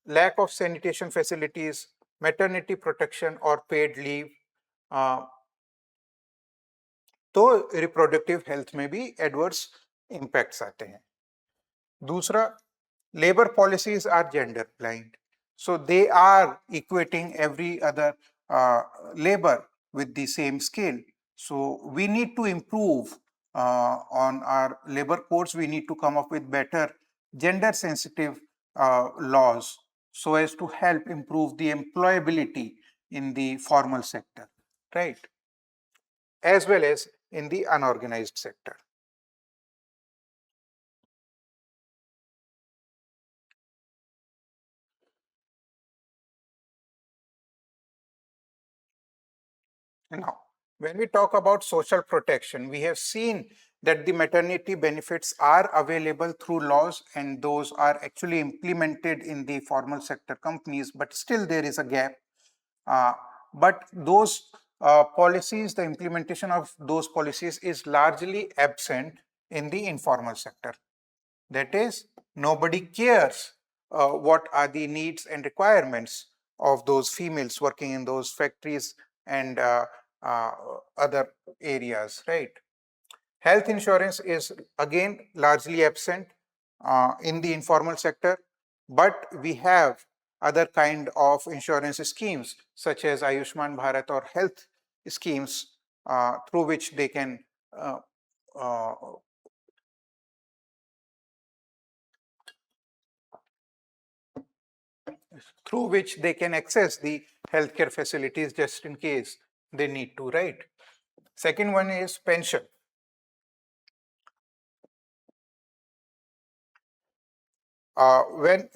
Lack of sanitation facilities, maternity protection और पेड लीव, तो रिप्रोडक्टिव हेल्थ में भी एडवर्स इम्पैक्ट्स आते हैं. दूसरा, labor policies are gender blind. So they are equating every other labor with the same scale. So we need to improve on our labor codes. We need to come up with better gender sensitive laws so as to help improve the employability in the formal sector, right? As well as in the unorganized sector. Now, When we talk about social protection, we have seen that the maternity benefits are available through laws and those are actually implemented in the formal sector companies, but still there is a gap. Uh, but those policies, the implementation of those policies is largely absent in the informal sector. That is, nobody cares what are the needs and requirements of those females working in those factories and uh, other areas, right? Health insurance is again largely absent in the informal sector, but we have other kind of insurance schemes such as Ayushman Bharat or health schemes through which they can uh, uh, access the healthcare facilities just in case they need to, right? Second one is pension. When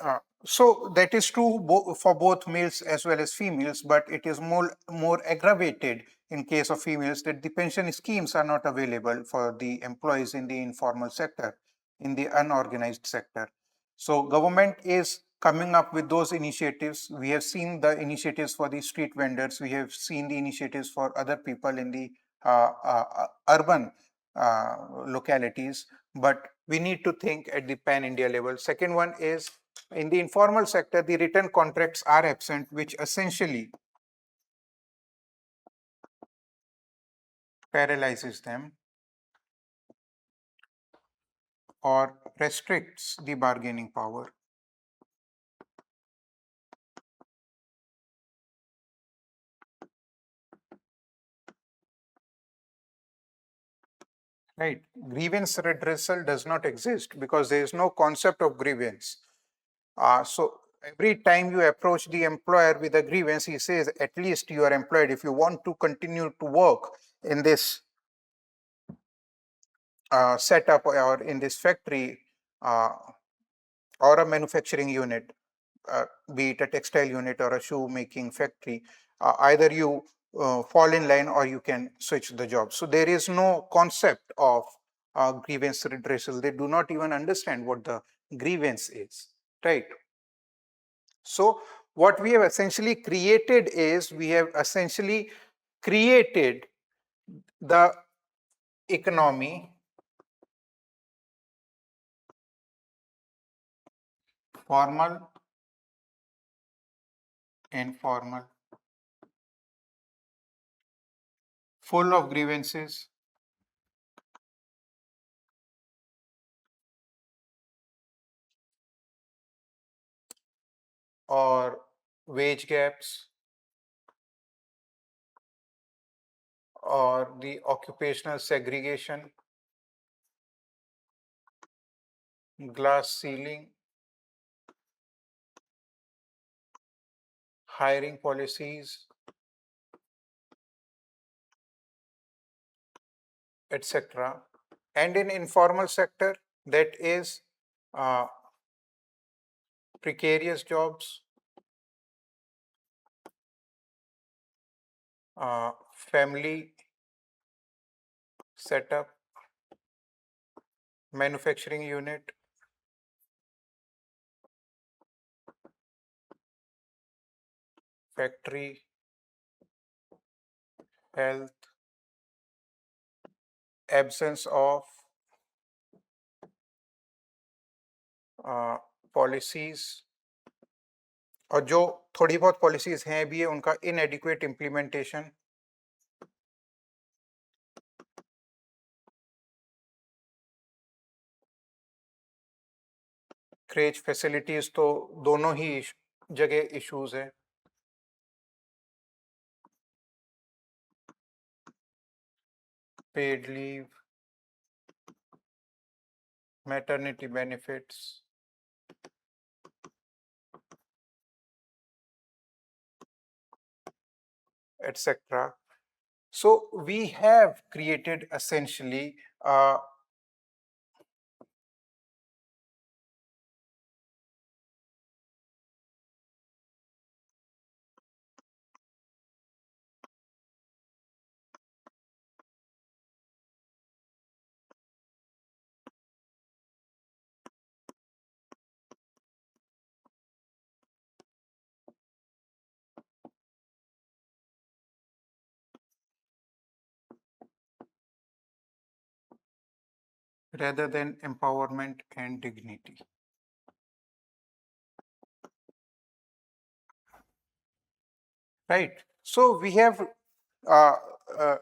So that is true for both males as well as females, but it is more aggravated in case of females that the pension schemes are not available for the employees in the informal sector, in the unorganized sector. So government is coming up with those initiatives. We have seen the initiatives for the street vendors. We have seen the initiatives for other people in the urban localities, but we need to think at the pan India level. Second one is in the informal sector, the written contracts are absent, which essentially paralyzes them or restricts the bargaining power. Right. Grievance redressal does not exist because there is no concept of grievance. So every time you approach the employer with a grievance, he says, at least you are employed. If you want to continue to work in this setup or in this factory uh, or a manufacturing unit, be it a textile unit or a shoe making factory, either you fall in line or you can switch the job. So there is no concept of grievance redressal. They do not even understand what the grievance is, right? So what we have essentially created is we have essentially created the economy, formal, informal, full of grievances, or wage gaps, or the occupational segregation, glass ceiling, hiring policies, etc. And in informal sector, that is uh, precarious jobs, family setup, manufacturing unit, factory, health, absence of policies और जो थोड़ी बहुत policies हैं भी है उनका इनएडिक्वेट implementation, craze facilities तो दोनों ही जगह इश्यूज है, paid leave, maternity benefits, etc. So we have created essentially rather than empowerment and dignity. Right. So we have uh, uh,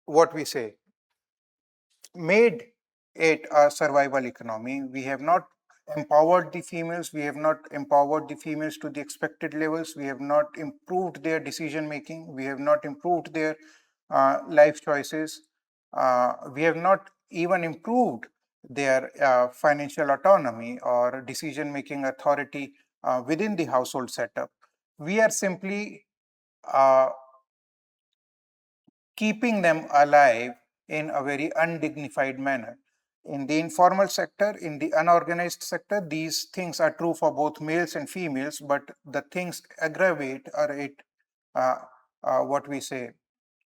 what we say made it a survival economy. We have not empowered the females. We have not empowered the females to the expected levels. We have not improved their decision making. We have not improved their life choices. We have not even improved their financial autonomy or decision making authority within the household setup. We are simply uh, keeping them alive in a very undignified manner. In the informal sector, in the unorganized sector, these things are true for both males and females, but the things aggravate or uh, what we say,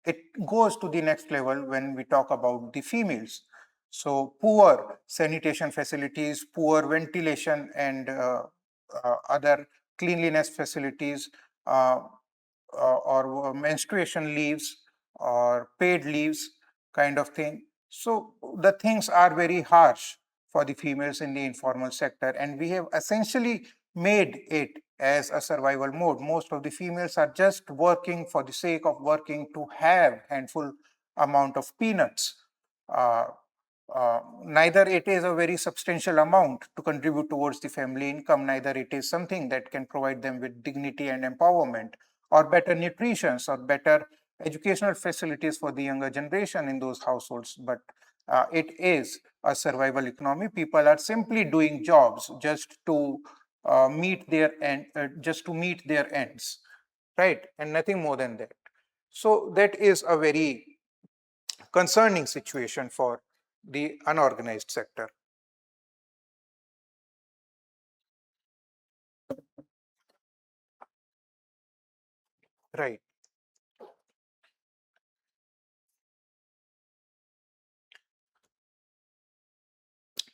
it goes to the next level when we talk about the females. So poor sanitation facilities, poor ventilation and other cleanliness facilities, uh, or menstruation leaves or paid leaves kind of thing. So the things are very harsh for the females in the informal sector, and we have essentially made it as a survival mode. Most of the females are just working for the sake of working to have handful amount of peanuts. Uh, Neither it is a very substantial amount to contribute towards the family income, neither it is something that can provide them with dignity and empowerment or better nutrition or better educational facilities for the younger generation in those households. But it is a survival economy. People are simply doing jobs just to just to meet their ends, right? And nothing more than that. So that is a very concerning situation for the unorganized sector. Right.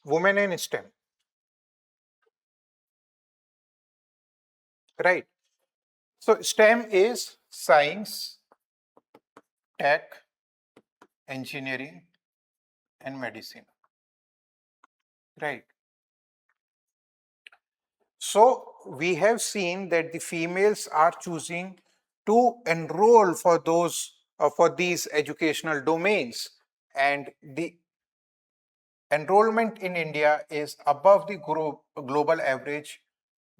Women in STEM. Right. So STEM is science, tech, engineering, and medicine. Right. So we have seen that the females are choosing to enroll for these educational domains, and the enrollment in India is above the global average.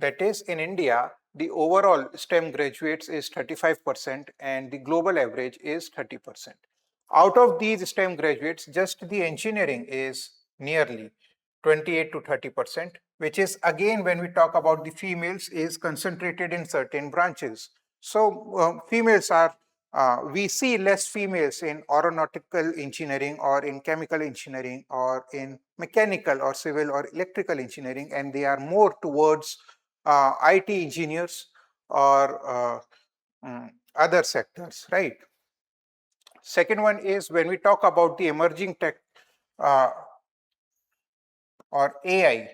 That is, in India, the overall STEM graduates is 35% and the global average is 30%. Out of these STEM graduates, just the engineering is nearly 28 to 30%, which is again, when we talk about the females, is concentrated in certain branches. So females are we see less females in aeronautical engineering or in chemical engineering or in mechanical or civil or electrical engineering, and they are more towards IT engineers or other sectors, right? Second one is when we talk about the emerging tech uh, or AI,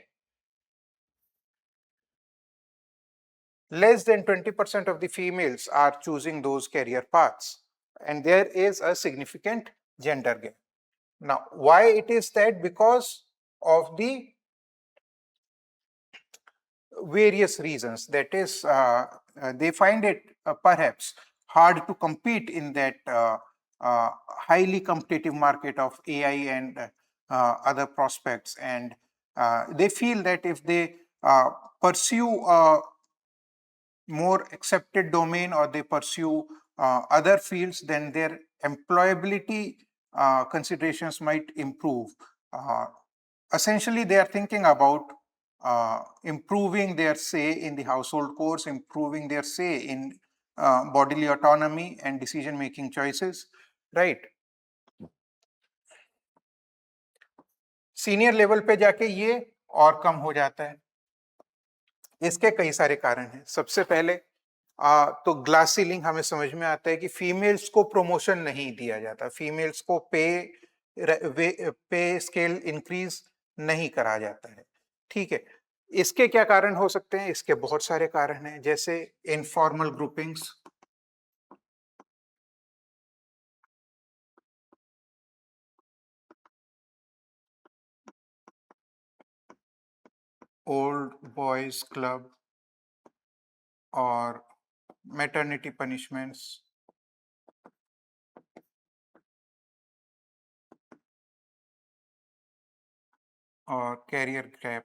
less than 20% of the females are choosing those career paths, and there is a significant gender gap. Now, why it is that? Because of the various reasons. That is, they find it perhaps hard to compete in that highly competitive market of AI and other prospects. And they feel that if they pursue a more accepted domain or they pursue other fields, then their employability considerations might improve. Uh, Essentially, they are thinking about improving their say in the household chores, improving their say in bodily autonomy and decision making choices, right? Senior level पे जाके ये और कम हो जाता है. इसके कई सारे कारण हैं. सबसे पहले तो ग्लास सीलिंग हमें समझ में आता है कि फीमेल्स को प्रमोशन नहीं दिया जाता, फीमेल्स को पे स्केल इंक्रीज नहीं करा जाता है. ठीक है. इसके क्या कारण हो सकते हैं? इसके बहुत सारे कारण हैं, जैसे informal groupings, old boys club or maternity punishments or career gap.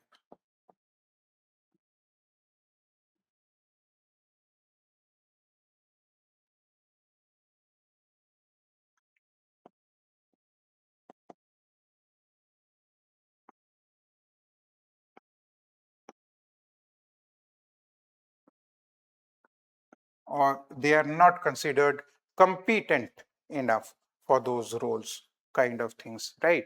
Or they are not considered competent enough for those roles, kind of things, right?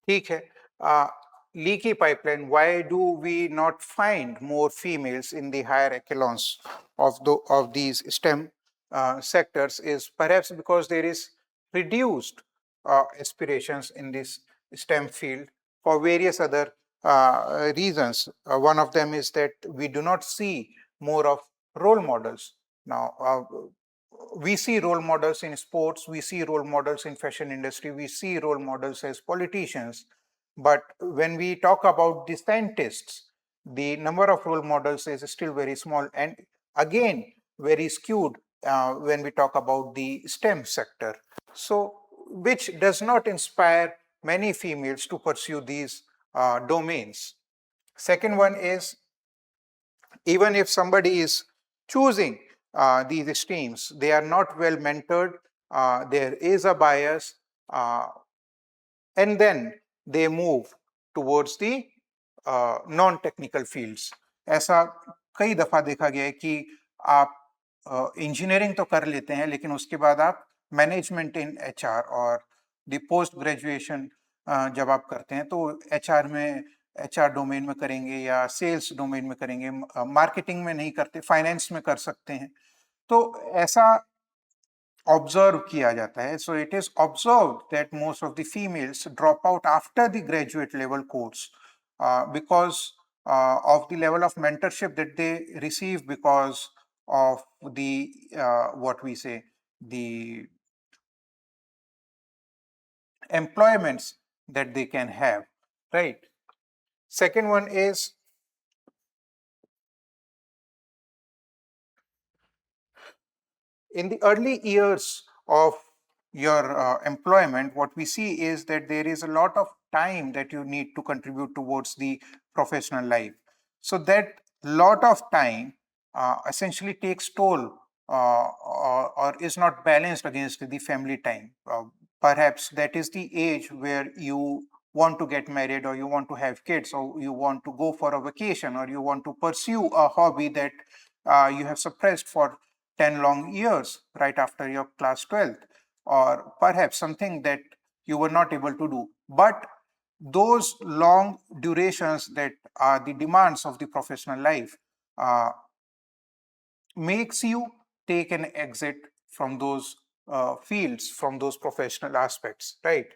ठीक है. Leaky pipeline, why do we not find more females in the higher echelons of these STEM sectors is perhaps because there is reduced aspirations in this STEM field for various other reasons. One of them is that we do not see more of role models. Now, we see role models in sports, we see role models in fashion industry, we see role models as politicians. But when we talk about the scientists, the number of role models is still very small and again very skewed when we talk about the STEM sector. So, which does not inspire many females to pursue these domains. Second one is, even if somebody is choosing these streams, they are not well mentored, there is a bias, and then they move towards the non-technical fields. ऐसा कई दफा देखा गया है कि आप engineering तो कर लेते हैं लेकिन उसके बाद आप मैनेजमेंट इन एचआर और द पोस्ट ग्रेजुएशन जब आप करते हैं तो एचआर में एचआर डोमेन में करेंगे या सेल्स डोमेन में करेंगे, मार्केटिंग में नहीं करते, फाइनेंस में कर सकते हैं. तो ऐसा ऑब्जर्व किया जाता है. So it is observed that most of the females drop out after the graduate level course because of the level of mentorship that they receive, because of the what we say, the employments that they can have, right? Second one is, in the early years of your employment, what we see is that there is a lot of time that you need to contribute towards the professional life. So that lot of time essentially takes toll or is not balanced against the family time. Perhaps that is the age where you want to get married or you want to have kids or you want to go for a vacation or you want to pursue a hobby that you have suppressed for 10 long years right after your class 12th, or perhaps something that you were not able to do. But those long durations that are the demands of the professional life makes you take an exit from those fields, from those professional aspects, right?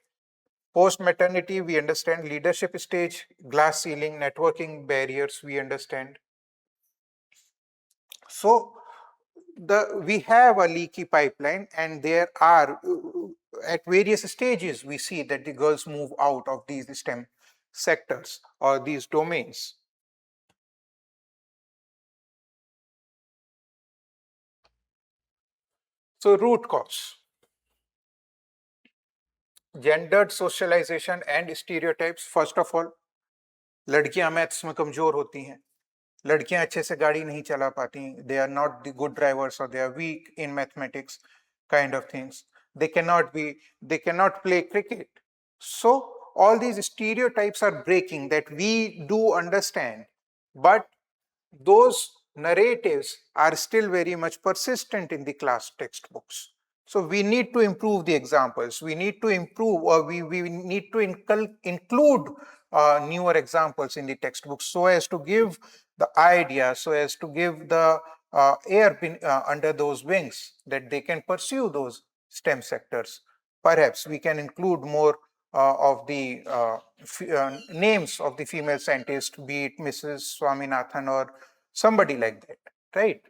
Post maternity, we understand leadership stage, glass ceiling, networking barriers, we understand. So we have a leaky pipeline, and there are at various stages we see that the girls move out of these STEM sectors or these domains. So root cause: gendered socialization and stereotypes. First of all, लड़कियां maths में कमजोर होती हैं, लड़कियां अच्छे से गाड़ी नहीं चला पाती, they are not the good drivers or they are weak in mathematics, kind of things. They cannot play cricket. So all these stereotypes are breaking, that we do understand, but those narratives are still very much persistent in the class textbooks. So we need to improve the examples. We need to improve, or we need to include newer examples in the textbooks so as to give the idea, so as to give the air under those wings that they can pursue those STEM sectors. Perhaps we can include more of the names of the female scientists, be it Mrs. Swaminathan or somebody like that, right?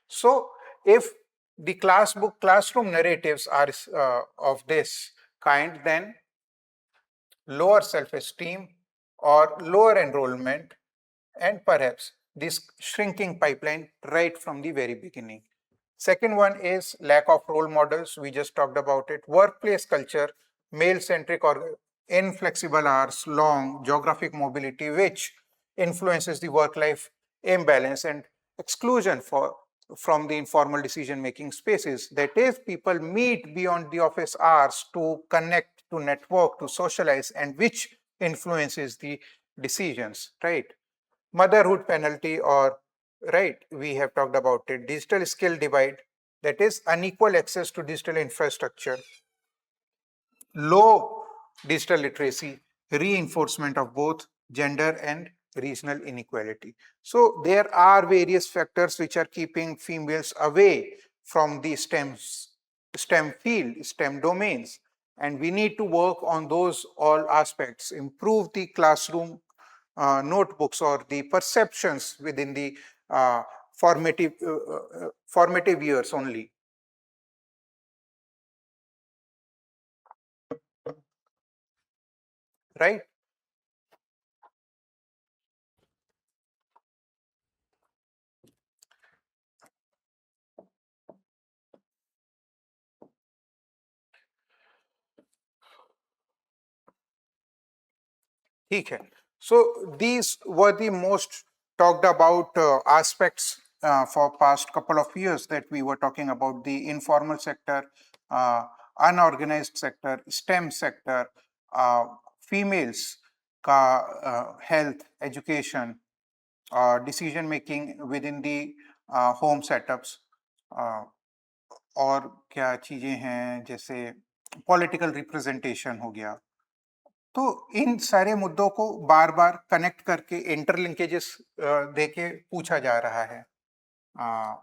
So if the classroom narratives are of this kind, then lower self-esteem or lower enrollment, and perhaps this shrinking pipeline right from the very beginning. Second one is lack of role models. We just talked about it. Workplace culture, male-centric or inflexible hours, long geographic mobility, which influences the work-life imbalance and exclusion from the informal decision-making spaces. That is, people meet beyond the office hours to connect, to network, to socialize, and which influences the decisions, right? Motherhood penalty, or right, we have talked about it. Digital skill divide, that is unequal access to digital infrastructure, low digital literacy, reinforcement of both gender and regional inequality. So there are various factors which are keeping females away from the STEM field, STEM domains, and we need to work on those all aspects, improve the classroom notebooks or the perceptions within the formative years only, right? ठीक है. So these were the most talked about aspects for past couple of years, that we were talking about the informal sector, uh, unorganized sector, STEM sector, uh, females ka health, education, decision making within the home setups, uh, और क्या चीजें हैं, जैसे political representation हो गया. तो इन सारे मुद्दों को बार बार कनेक्ट करके इंटरलिंकेजेस देके पूछा जा रहा है. आ,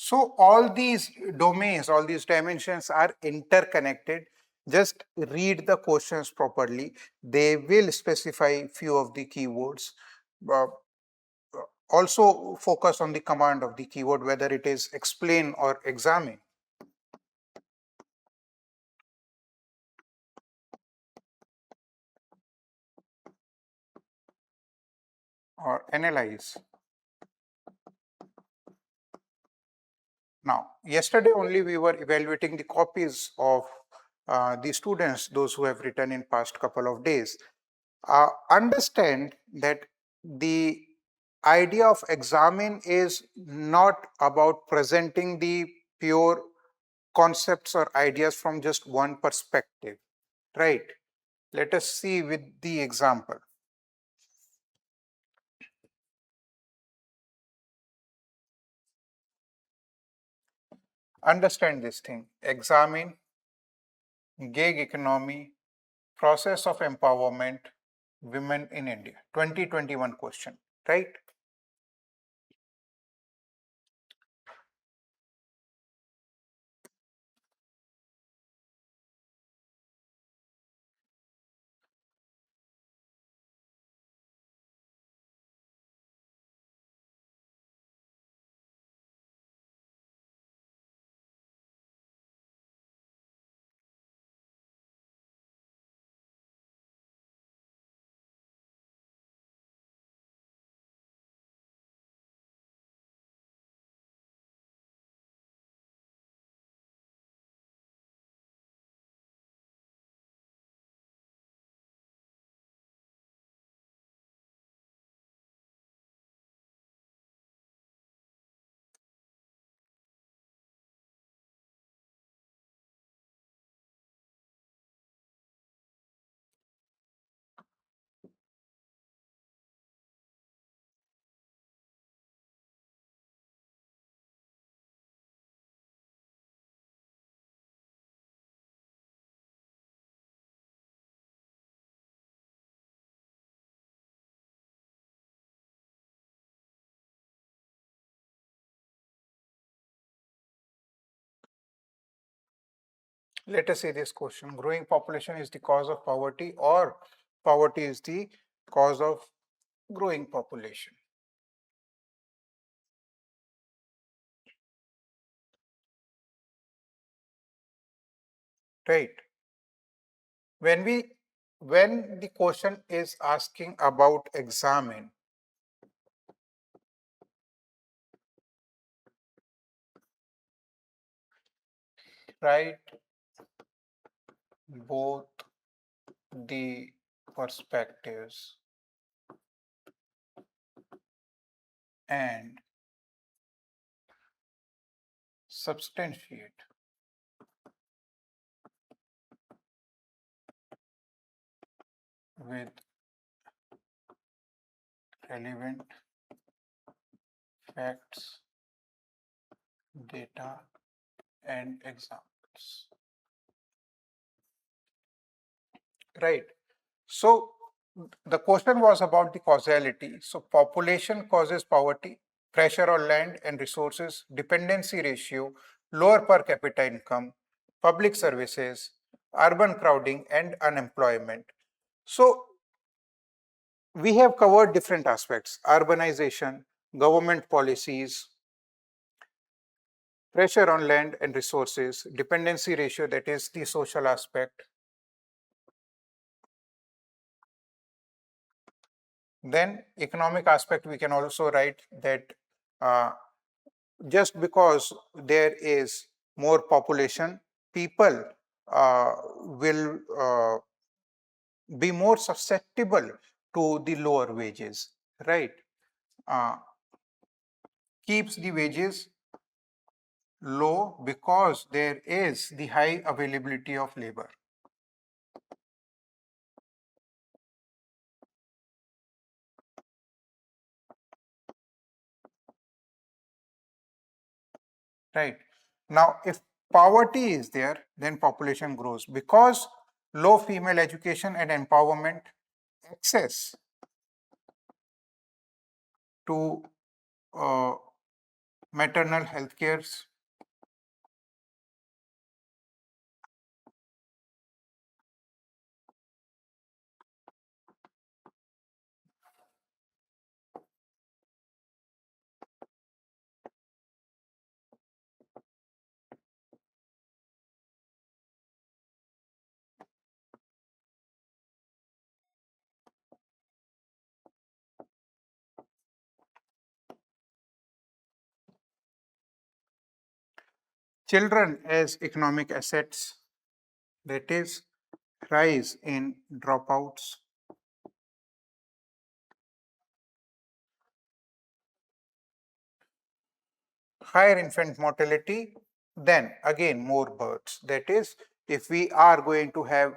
so all these domains, all these dimensions are interconnected. Just read the questions properly. They will specify few of the keywords. Uh, Also focus on the command of the keyword, whether it is explain or examine or analyze. Now, yesterday only we were evaluating the copies of the students, those who have written in past couple of days. Understand that the idea of examine is not about presenting the pure concepts or ideas from just one perspective, right? Let us see with the example. Understand this thing. Examine, gig economy, process of empowerment, women in India. 2021 question, right? Let us say this question: growing population is the cause of poverty, or poverty is the cause of growing population? Right. When we when the question is asking about examine, right, both the perspectives and substantiate with relevant facts, data, and examples. Right. So the question was about the causality. So population causes poverty, pressure on land and resources, dependency ratio, lower per capita income, public services, urban crowding, and unemployment. So we have covered different aspects: urbanization, government policies, pressure on land and resources, dependency ratio, that is the social aspect. Then economic aspect, we can also write that uh, just because there is more population, people will be more susceptible to the lower wages, right? Uh, Keeps the wages low because there is the high availability of labor. Right. Now, if poverty is there, then population grows because low female education and empowerment, access to uh, maternal health cares, children as economic assets, that is, rise in dropouts, higher infant mortality, then again more births. That is, if we are going to have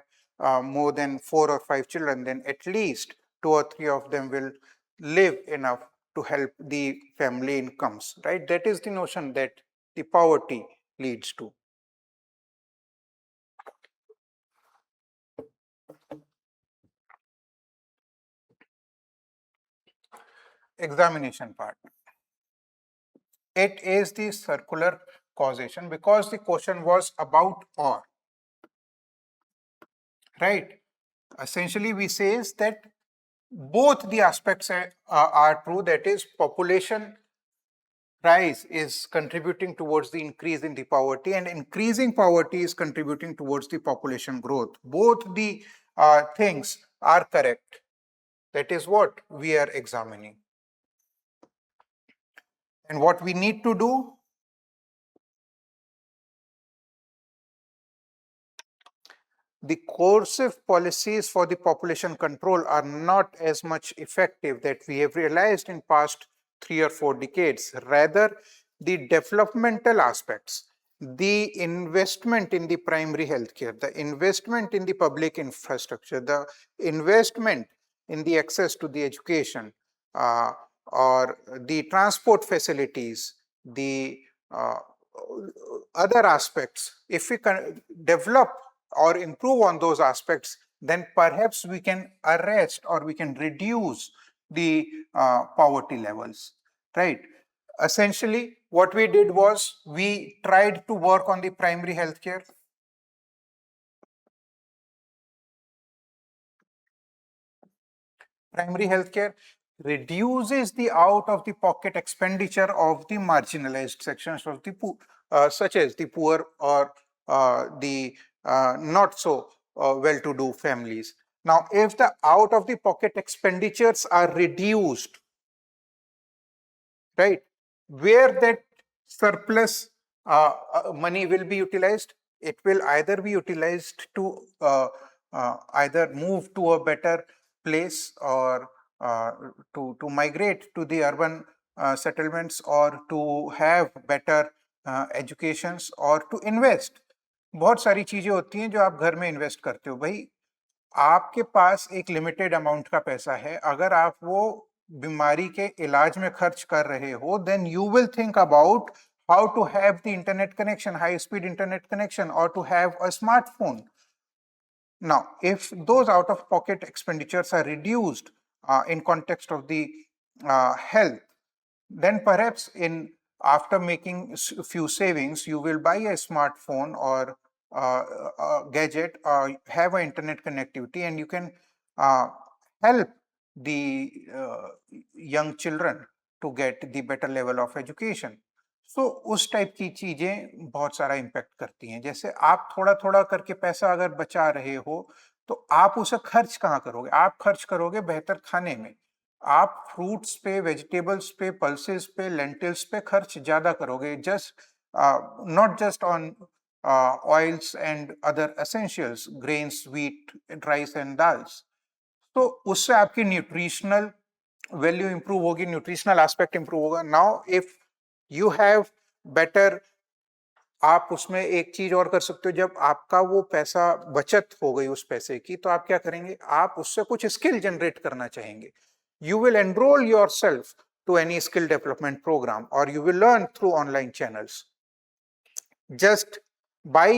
more than 4 or 5 children, then at least 2 or 3 of them will live enough to help the family incomes, right? That is the notion that the poverty leads to. Examination part. It is the circular causation because the question was about or, right? Essentially, we says that both the aspects are true. That is, population rise is contributing towards the increase in the poverty, and increasing poverty is contributing towards the population growth. Both the things are correct. That is what we are examining. And what we need to do: the coercive policies for the population control are not as much effective that we have realized in past 3 or 4 decades. Rather, the developmental aspects, the investment in the primary healthcare, the investment in the public infrastructure, the investment in the access to the education, uh, or the transport facilities, the other aspects, if we can develop or improve on those aspects, then perhaps we can arrest or we can reduce the poverty levels, right? Essentially, what we did was we tried to work on the primary healthcare, Primary healthcare reduces the out of the pocket expenditure of the marginalized sections of the poor, such as the poor or the not so well-to-do families. Now, if the out of the pocket expenditures are reduced, right, where that surplus money will be utilized, it will either be utilized to either move to a better place or to migrate to the urban settlements, or to have better educations, or to invest. बहुत सारी चीजें होती हैं जो आप घर में invest करते हो भाई। आपके पास एक लिमिटेड अमाउंट का पैसा है, अगर आप वो बीमारी के इलाज में खर्च कर रहे हो, then you will think about how to have the internet connection, high speed internet connection, or to have a smartphone. Now, if those out of pocket expenditures are reduced in context of the health, then perhaps in after making few savings, you will buy a smartphone or a gadget, or have an internet connectivity, and you can help the young children to get the better level of education. So उस type की चीजें बहुत सारा impact करती हैं। जैसे आप थोड़ा थोड़ा करके पैसा अगर बचा रहे हो, तो आप उसे खर्च कहाँ करोगे? आप खर्च करोगे बेहतर खाने में। आप फ्रूट्स पे, वेजिटेबल्स पे, पल्सेस पे, लेंटिल्स पे खर्च ज्यादा करोगे, just not just on oils and other essentials, grains, wheat, rice and dals. तो उससे आपकी न्यूट्रिशनल वैल्यू इंप्रूव होगी, न्यूट्रिशनल एस्पेक्ट इंप्रूव होगा। Now if you have better, आप उसमें एक चीज और कर सकते हो, जब आपका वो पैसा बचत हो गई उस पैसे की, तो आप क्या करेंगे? आप उससे कुछ स्किल जनरेट करना चाहेंगे। You will enroll yourself to any skill development program, or you will learn through online channels. Just by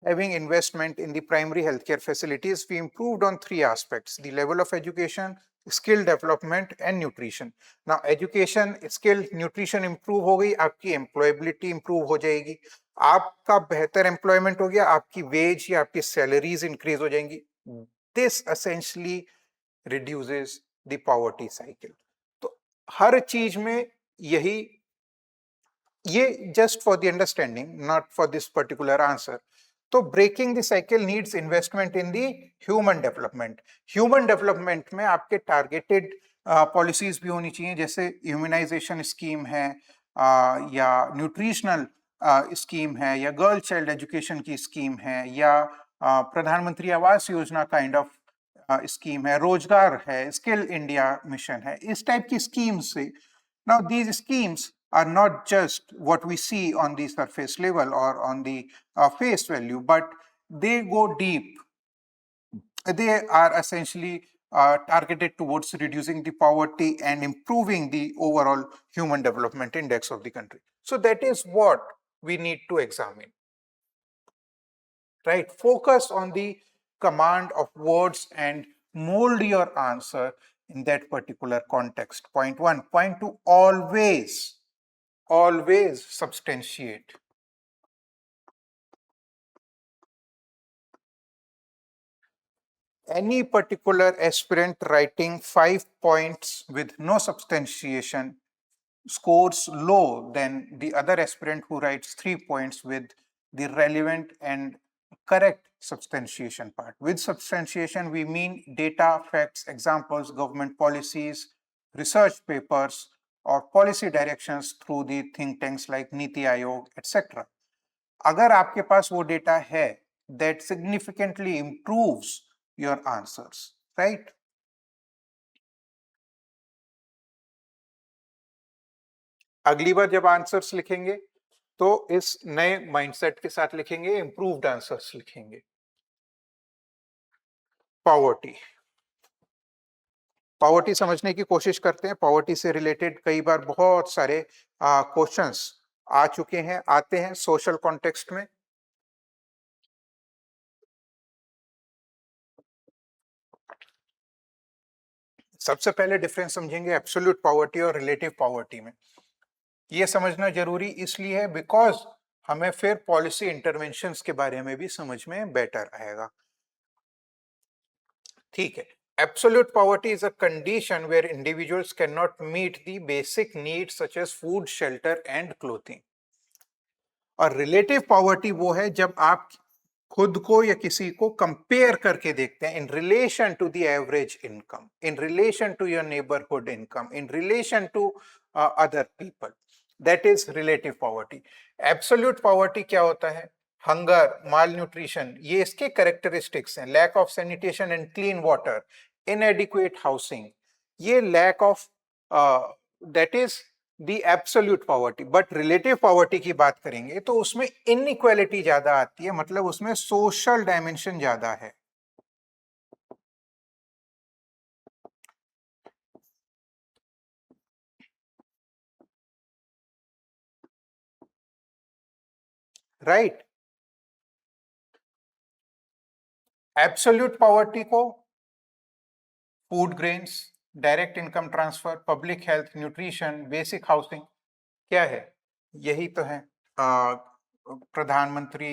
having investment in the primary healthcare facilities, we improved on three aspects: the level of education, skill development, and nutrition. Now, education, skill, nutrition improve हो गई, आपकी employability improve हो जाएगी, आपका बेहतर employment हो गया, आपकी wage या आपकी salaries increase हो जाएंगी। This essentially reduces the poverty cycle. तो हर चीज में यही, ये just for the understanding, not for this particular answer. तो breaking the cycle needs investment in the human development. Human development में आपके targeted policies भी होनी चाहिए, जैसे immunization scheme है, या nutritional scheme है, या girl child education की scheme है, या प्रधानमंत्री Awas Yojana kind of scheme है, रोजगार है, स्किल इंडिया मिशन है, इस टाइप की स्कीम से। Now these schemes are not just what we see on the surface level or on the face value, but they go deep. They are essentially targeted towards reducing the poverty and improving the overall human development index of the country. So that is what we need to examine, right? Focus on the command of words and mold your answer in that particular context. Point one. Point two, always substantiate. Any particular aspirant writing 5 points with no substantiation scores low than the other aspirant who writes 3 points with the relevant and correct substantiation part. With substantiation, we mean data, facts, examples, government policies, research papers, or policy directions through the think tanks like Niti Aayog, etc. अगर आपके पास वो data है, that significantly improves your answers, right? अगली बार जब answers लिखेंगे तो इस नए माइंडसेट के साथ लिखेंगे, इंप्रूव्ड आंसर्स लिखेंगे। पॉवर्टी, पॉवर्टी समझने की कोशिश करते हैं। पॉवर्टी से रिलेटेड कई बार बहुत सारे क्वेश्चंस आ चुके हैं, आते हैं सोशल कॉन्टेक्स्ट में। सबसे पहले डिफरेंस समझेंगे एब्सोल्यूट पॉवर्टी और रिलेटिव पॉवर्टी में। ये समझना जरूरी इसलिए है बिकॉज हमें फिर पॉलिसी इंटरवेंशंस के बारे में भी समझ में बेटर आएगा। ठीक है, Absolute poverty is a condition where individuals cannot meet the basic needs such as food, shelter and clothing. और रिलेटिव पॉवर्टी वो है जब आप खुद को या किसी को कंपेयर करके देखते हैं in relation to the average income, in relation to your neighbourhood income, in relation to other people, that is relative poverty. Absolute poverty क्या होता है? हंगर, माल न्यूट्रिशन, ये इसके कैरेक्टरिस्टिक्स हैं. Lack of sanitation and clean water, inadequate housing, ये lack of that is the absolute poverty. But relative poverty की बात करेंगे तो उसमें इनइक्वालिटी ज्यादा आती है, मतलब उसमें सोशल डायमेंशन ज्यादा है. राइट. एब्सोल्यूट पॉवर्टी को food grains, direct income transfer, public health, nutrition, basic housing क्या है? यही तो है. प्रधानमंत्री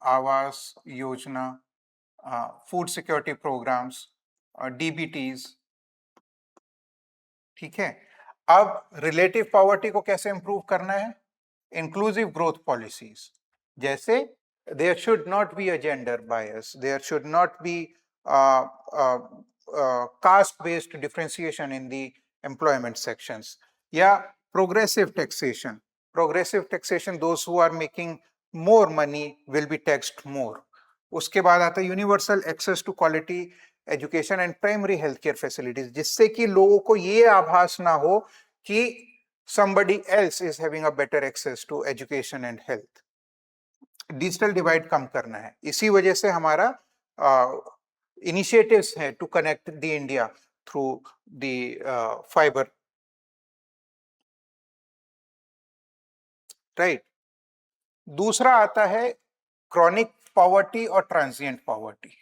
Awas Yojana, food security programmes, डीबीटीज. ठीक है. अब रिलेटिव पॉवर्टी को कैसे इंप्रूव करना है? इंक्लूसिव ग्रोथ पॉलिसीज, जैसे there should not be a gender bias, there should not be caste based differentiation in the employment sections, या progressive taxation. Progressive taxation, those who are making more money will be taxed more. उसके बाद आता है universal access to quality education and primary health care facilities, जिससे कि लोगों को ये आभास ना हो कि somebody else is having a better access to education and health. Digital divide कम करना है. इसी वजह से हमारा इनिशिएटिव्स है to connect the India through the fibre. Right. दूसरा आता है क्रॉनिक पॉवर्टी और transient poverty.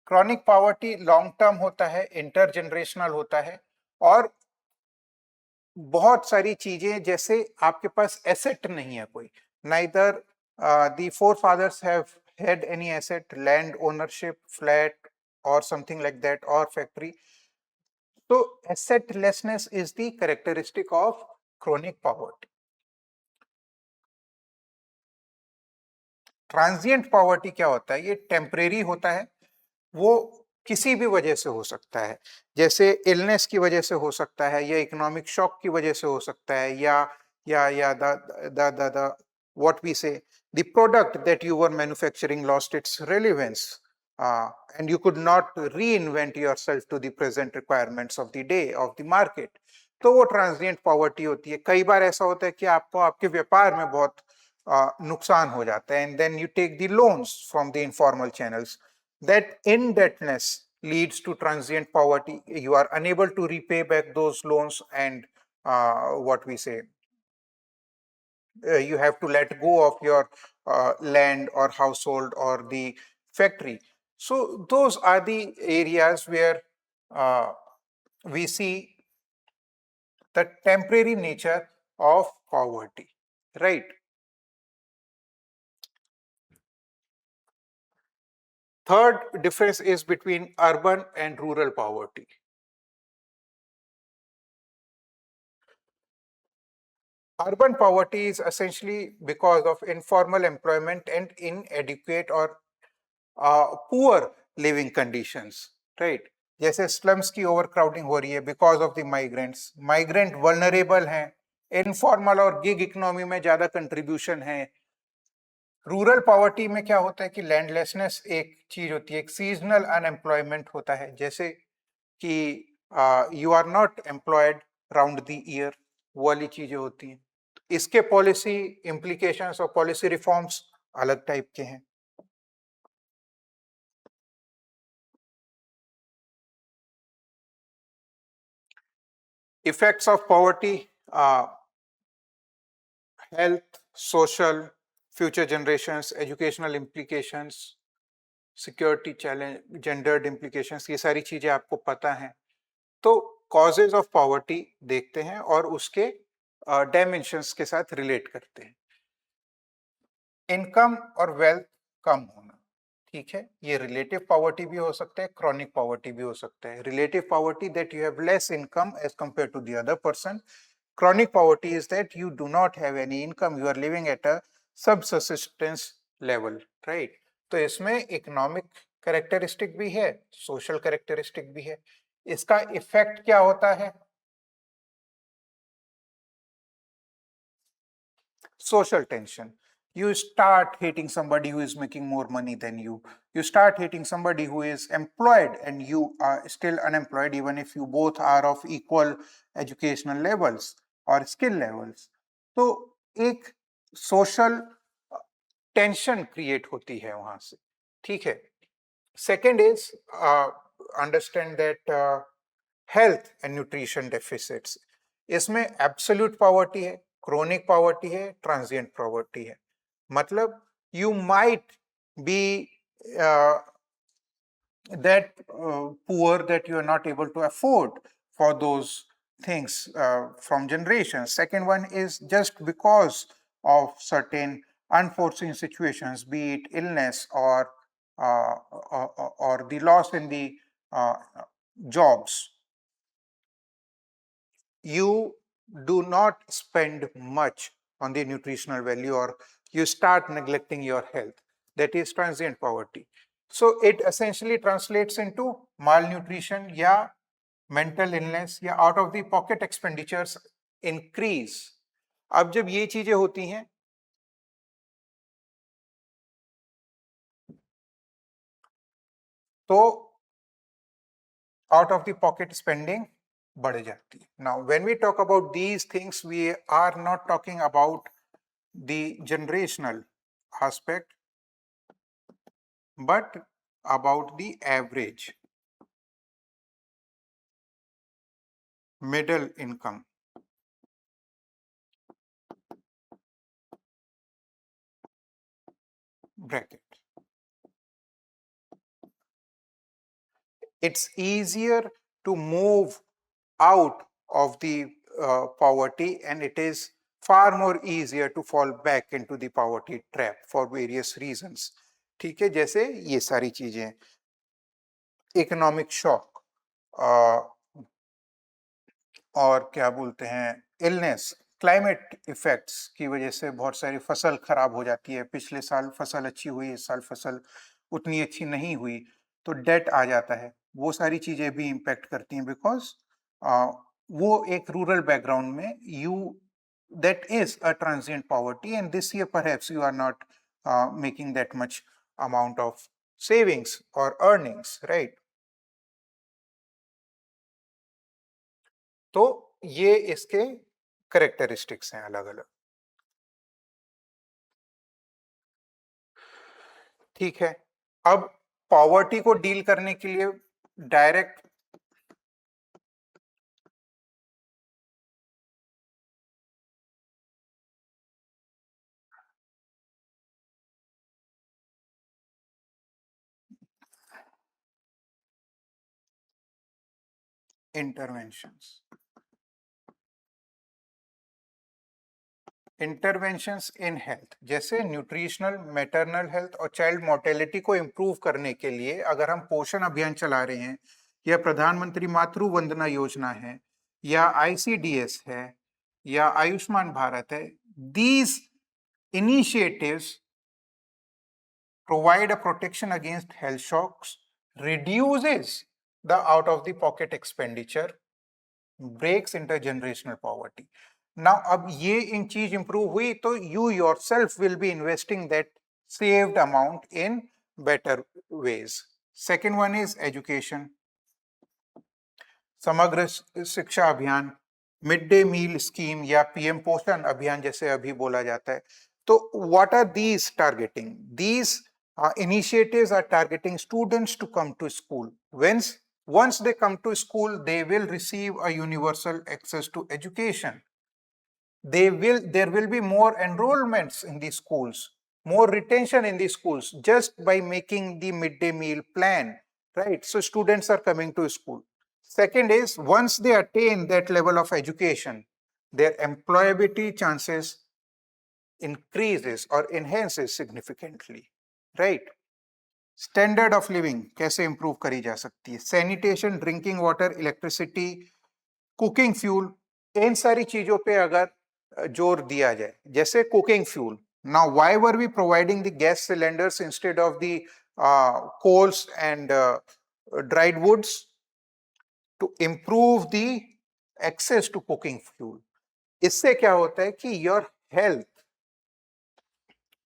Chronic poverty long term होता है, इंटरजेनरेशनल होता है, और बहुत सारी चीजें, जैसे आपके पास एसेट नहीं है कोई, neither the forefathers have had any asset, land ownership, flat or something like that, or factory. So assetlessness is the characteristic of chronic poverty. Transient poverty क्या होता है? ये टेम्परेरी होता है, वो किसी भी वजह से हो सकता है, जैसे इलनेस की वजह से हो सकता है, या इकोनॉमिक शॉक की वजह से हो सकता है, या the what we say, the product that you were manufacturing lost its relevance, and you could not reinvent yourself to the present requirements of the day of the market. तो वो transient poverty होती है. कई बार ऐसा होता है कि आपको आपके व्यापार में बहुत नुकसान हो जाता है, and then you take the loans from the informal channels. That indebtedness leads to transient poverty. You are unable to repay back those loans, and what we say, you have to let go of your land or household or the factory. So those are the areas where we see the temporary nature of poverty, right? Third difference is between urban and rural poverty. Urban poverty is essentially because of informal employment and inadequate or poor living conditions, right? जैसे slums की overcrowding हो रही है because of the migrants. Migrant vulnerable हैं, informal और gig economy में ज़्यादा contribution है. रूरल पॉवर्टी में क्या होता है कि लैंडलेसनेस एक चीज होती है, एक सीजनल अनएम्प्लॉयमेंट होता है, जैसे कि you are not employed round the year, वो वाली चीजें होती हैं. इसके पॉलिसी इम्प्लीकेशंस और पॉलिसी रिफॉर्म्स अलग टाइप के हैं. Effects of poverty, health, social, future generations, educational implications, security challenge, gendered implications, ये सारी चीजें आपको पता हैं. तो कॉजेज ऑफ पॉवर्टी देखते हैं और उसके डायमेंशंस के साथ रिलेट करते हैं. इनकम और वेल्थ कम होना, ठीक है, ये रिलेटिव पॉवर्टी भी हो सकता है, क्रॉनिक पॉवर्टी भी हो सकता है। Relative poverty that you have less income as compare to the other person. Chronic poverty is that you do not have any income, you are living at a subsistence level, right? तो इसमें economic characteristic भी है, social characteristic भी है. इसका effect क्या होता है? Social tension. You start hating somebody who is making more money than you. You start hating somebody who is employed and you are still unemployed, even if you both are of equal educational levels or skill levels. तो एक social tension create होती है वहां से. ठीक है. Second is understand that health and nutrition deficits. इसमें absolute poverty है, क्रोनिक पॉवर्टी है, ट्रांजिएंट पॉवर्टी है. मतलब you might be that poor that you are not able to afford for those things from generations. Second one is just because of certain unforeseen situations, be it illness uh, or the loss in the uh, jobs, you do not spend much on the nutritional value or you start neglecting your health. That is transient poverty. So it essentially translates into malnutrition या mental illness या out of the pocket expenditures increase. अब जब ये चीजें होती हैं तो out of the pocket spending बढ़ जाती है. Now when we talk about these things, we are not talking about the generational aspect, but about the average middle income bracket. It's easier to move out of the poverty, and it is far more easier to fall back into the poverty trap for various reasons. ठीक है, जैसे ये सारी चीजें, economic shock और क्या बोलते हैं, इलनेस, क्लाइमेट इफेक्ट्स की वजह से बहुत सारी फसल खराब हो जाती है. पिछले साल फसल अच्छी हुई, इस साल फसल उतनी अच्छी नहीं हुई, तो डेट आ जाता है. वो सारी चीजें भी इम्पेक्ट करती हैं बिकॉज वो एक रूरल बैकग्राउंड में you that is a transient poverty, and this year perhaps you are not making that much amount of savings or earnings, right? तो ये इसके करेक्टरिस्टिक्स हैं अलग अलग. ठीक है, अब पॉवर्टी को डील करने के लिए direct interventions interventions in health, जैसे न्यूट्रिशनल, मैटरनल हेल्थ और चाइल्ड मोर्टेलिटी को इम्प्रूव करने के लिए अगर हम पोषण अभियान चला रहे हैं, या प्रधानमंत्री मातृ वंदना योजना है, या आईसीडीएस है, या आयुष्मान भारत है, these initiatives provide a protection against health shocks, reduces the out of the pocket expenditure, breaks intergenerational poverty. Now अब ये इन चीज इंप्रूव हुई तो you yourself will be investing that saved amount in better ways. Second one is education. समग्र शिक्षा अभियान, mid day meal scheme या PM पोषण अभियान जैसे अभी बोला जाता है. तो what are these targeting? These initiatives are targeting students to come to school. Once they come to school, they will receive a universal access to education. There will be more enrollments in the schools, more retention in the schools just by making the midday meal plan, right? So students are coming to school. Second is, once they attain that level of education, their employability chances increases or enhances significantly, right? Standard of living कैसे improve करी जा सकती है, sanitation, drinking water, electricity, cooking fuel, इन सारी चीजों पे अगर जोर दिया जाए, जैसे cooking fuel, now why were we providing the gas cylinders instead of the coals and dried woods, to improve the access to cooking fuel. इससे क्या होता है कि your health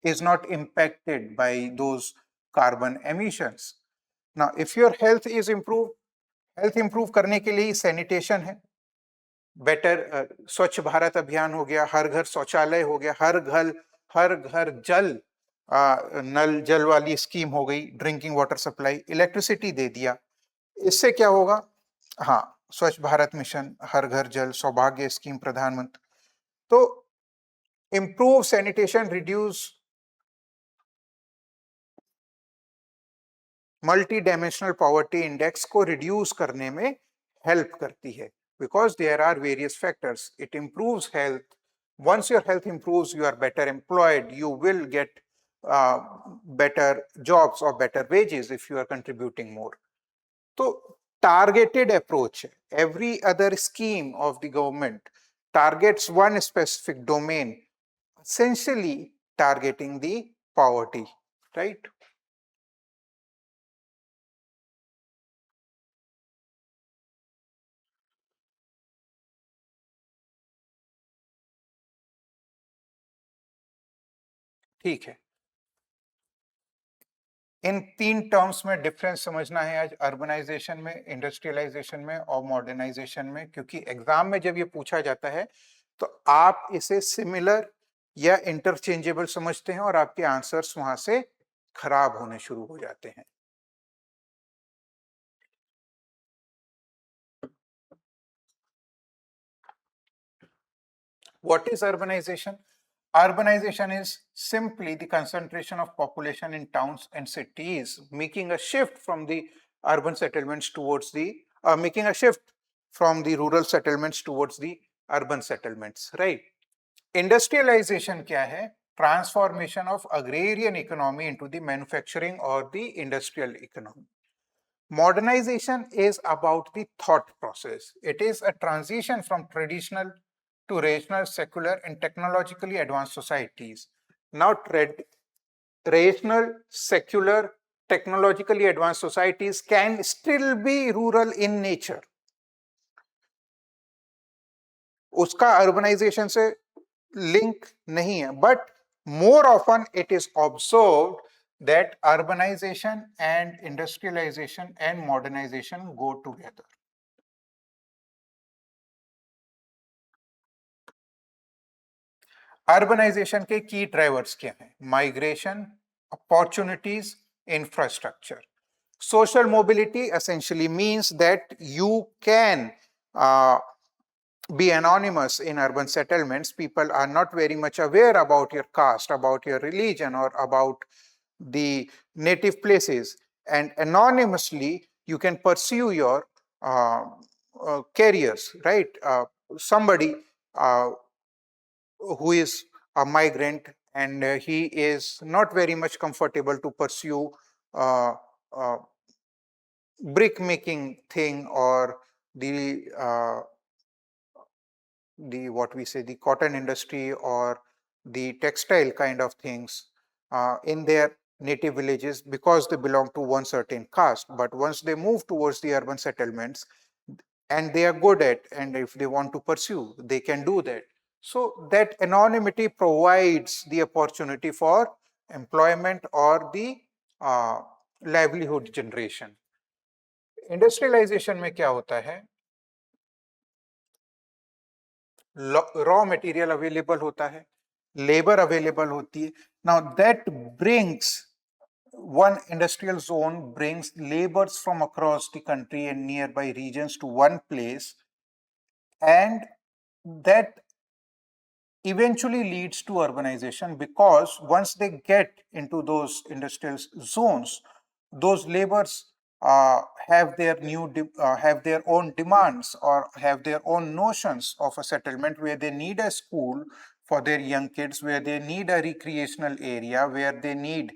is not impacted by those carbon emissions. Now, if your health is improved, health improve करने के लिए sanitation है, better स्वच्छ भारत अभियान हो गया, हर घर शौचालय हो गया, हर घर जल नल जल वाली स्कीम हो गई, ड्रिंकिंग वाटर सप्लाई, इलेक्ट्रिसिटी दे दिया। इससे क्या होगा, हाँ, स्वच्छ भारत मिशन, हर घर जल, सौभाग्य स्कीम प्रधानमंत्री, to improve sanitation, reduce multidimensional poverty index को रिड्यूस करने में हेल्प करती है, because there are various factors, it improves health, once your health improves, you are better employed, you will get better jobs or better wages if you are contributing more. तो targeted approach है, every other scheme of the government targets one specific domain, essentially targeting the poverty, right? ठीक है, इन तीन terms में difference समझना है आज, urbanisation में, इंडस्ट्रियलाइजेशन में और मॉडर्नाइजेशन में, क्योंकि एग्जाम में जब ये पूछा जाता है तो आप इसे सिमिलर या इंटरचेंजेबल समझते हैं और आपके आंसर्स वहां से खराब होने शुरू हो जाते हैं। What is urbanization? Urbanization is simply the concentration of population in towns and cities, making a shift from the urban settlements towards the making a shift from the rural settlements towards the urban settlements, right? Industrialization क्या है? Transformation of agrarian economy into the manufacturing or the industrial economy. Modernization is about the thought process. It is a transition from traditional to rational, secular, and technologically advanced societies. Now, rational, secular, technologically advanced societies can still be rural in nature. उसका urbanization से link नहीं है, but more often it is observed that urbanization and industrialization and modernization go together. Urbanization के की drivers क्या हैं? Migration, opportunities, infrastructure. Social mobility essentially means that you can be anonymous in urban settlements. People are not very much aware about your caste, about your religion, or about the native places, and anonymously you can pursue your careers, right? Somebody who is a migrant and he is not very much comfortable to pursue brick making thing or the what we say the cotton industry or the textile kind of things in their native villages because they belong to one certain caste. But once they move towards the urban settlements and they are good at, and if they want to pursue, they can do that. So that anonymity provides the opportunity for employment or the livelihood generation. Industrialization में क्या होता है? Raw material available होता है, labour available होती है. Now that brings one industrial zone brings laborers from across the country and nearby regions to one place, and that eventually leads to urbanization, because once they get into those industrial zones, those laborers have their own demands or have their own notions of a settlement, where they need a school for their young kids, where they need a recreational area, where they need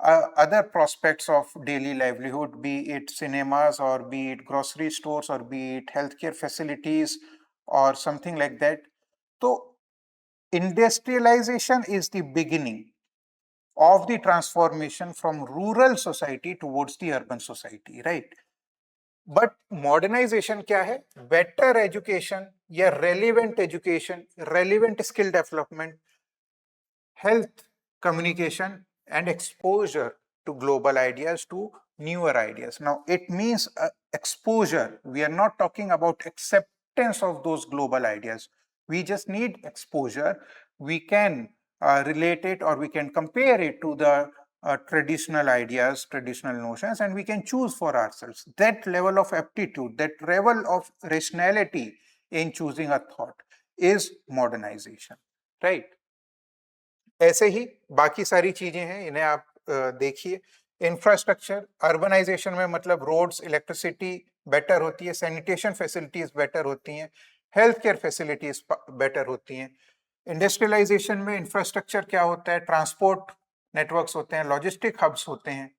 other prospects of daily livelihood, be it cinemas or be it grocery stores or be it healthcare facilities or something like that. So industrialization is the beginning of the transformation from rural society towards the urban society, right? But modernization क्या है? Better education या relevant education, relevant skill development, health, communication, and exposure to global ideas, to newer ideas. Now, it means exposure. We are not talking about acceptance of those global ideas. We just need exposure. We can relate it or we can compare it to the traditional ideas, traditional notions, and we can choose for ourselves. That level of aptitude, that level of rationality in choosing a thought is modernization, right? ऐसे ही बाकी सारी चीजें हैं, इन्हें आप देखिए. Infrastructure, urbanisation में मतलब रोड्स, इलेक्ट्रिसिटी बेटर होती है, सैनिटेशन फैसिलिटीज बेटर होती हैं, हेल्थ केयर फैसिलिटीज बेटर होती हैं. इंडस्ट्रियलाइजेशन में इंफ्रास्ट्रक्चर क्या होता है? ट्रांसपोर्ट नेटवर्क्स होते हैं, लॉजिस्टिक हब्स होते हैं.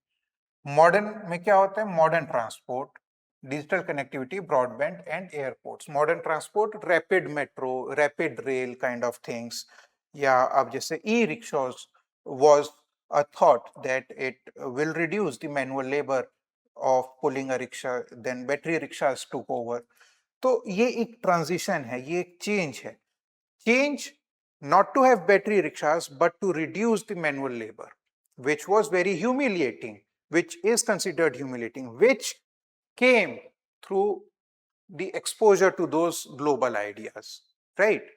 मॉडर्न में क्या होता है? Modern transport, digital connectivity, broadband and airports. Modern transport, rapid metro, rapid rail kind of things. या अब जैसे ई rickshaws was a thought that it will reduce the manual labor of pulling a rickshaw, then battery rickshaws took over. तो ये एक transition है, ये एक change है. Change not to have battery rickshaws but to reduce the manual labor, which was very humiliating, which is considered humiliating, which came through the exposure to those global ideas, right?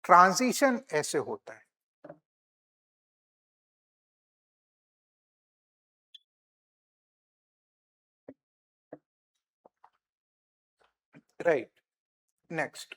Transition ऐसे होता है. Right. Next.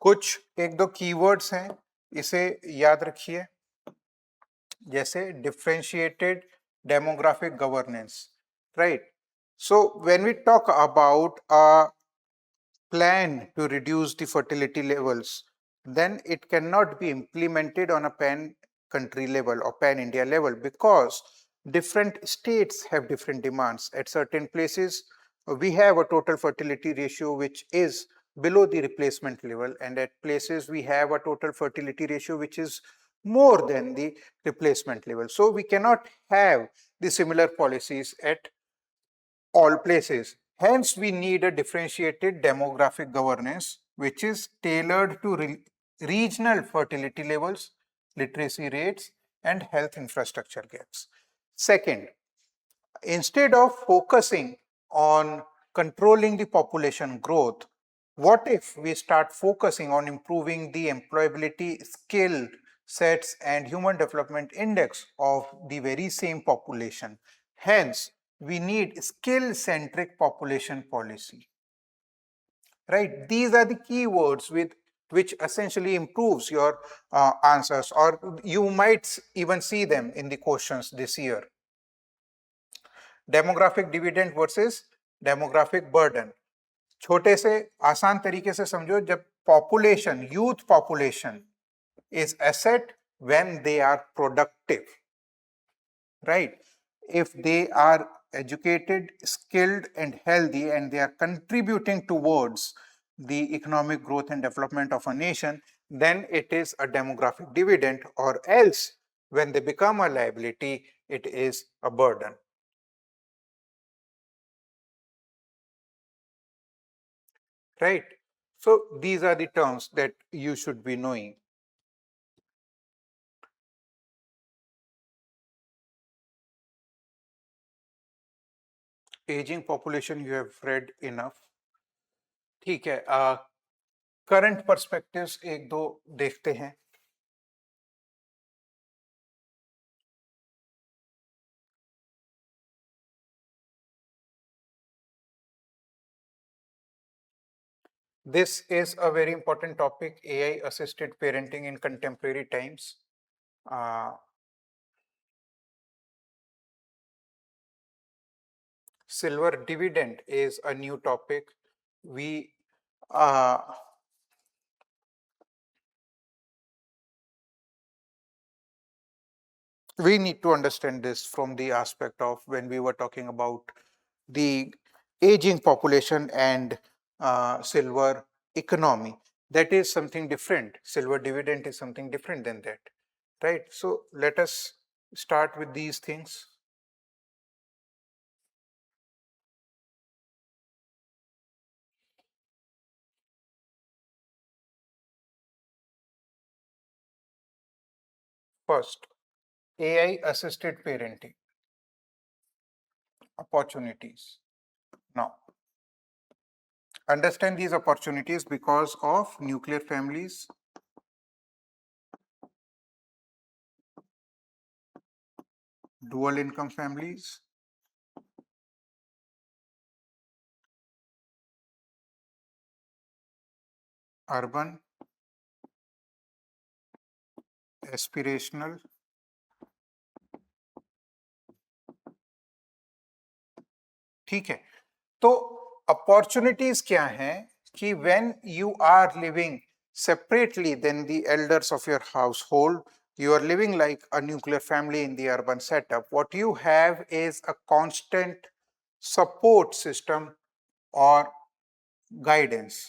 कुछ एक दो keywords हैं, इसे याद रखिए, जैसे differentiated demographic governance, right? So when we talk about a plan to reduce the fertility levels, then it cannot be implemented on a pan country level or pan India level, because different states have different demands. At certain places, we have a total fertility ratio which is below the replacement level, and at places we have a total fertility ratio which is more than the replacement level. So we cannot have the similar policies at all places. Hence, we need a differentiated demographic governance which is tailored to regional fertility levels, literacy rates, and health infrastructure gaps. Second, instead of focusing on controlling the population growth, what if we start focusing on improving the employability, skill sets, and human development index of the very same population? Hence, we need skill-centric population policy, right? These are the keywords with which essentially improves your answers, or you might even see them in the questions this year. Demographic dividend versus demographic burden. छोटे से आसान तरीके से समझो, जब population, youth population is asset when they are productive, right? If they are educated, skilled, and healthy, and they are contributing towards the economic growth and development of a nation, then it is a demographic dividend, or else when they become a liability, it is a burden. Right? So these are the terms that you should be knowing. Aging population you have read enough. ठीक है, current perspectives एक दो देखते हैं. This is a very important topic, AI assisted parenting in contemporary times. Silver dividend is a new topic. Uh, we need to understand this from the aspect of when we were talking about the aging population and silver economy. That is something different. Silver dividend is something different than that, right? So let us start with these things. First, AI assisted parenting opportunities. Now, understand these opportunities because of nuclear families, dual income families, urban, aspirational. ठीक है, तो opportunities क्या हैं कि when you are living separately than the elders of your household, you are living like a nuclear family in the urban setup. What you have is a constant support system or guidance.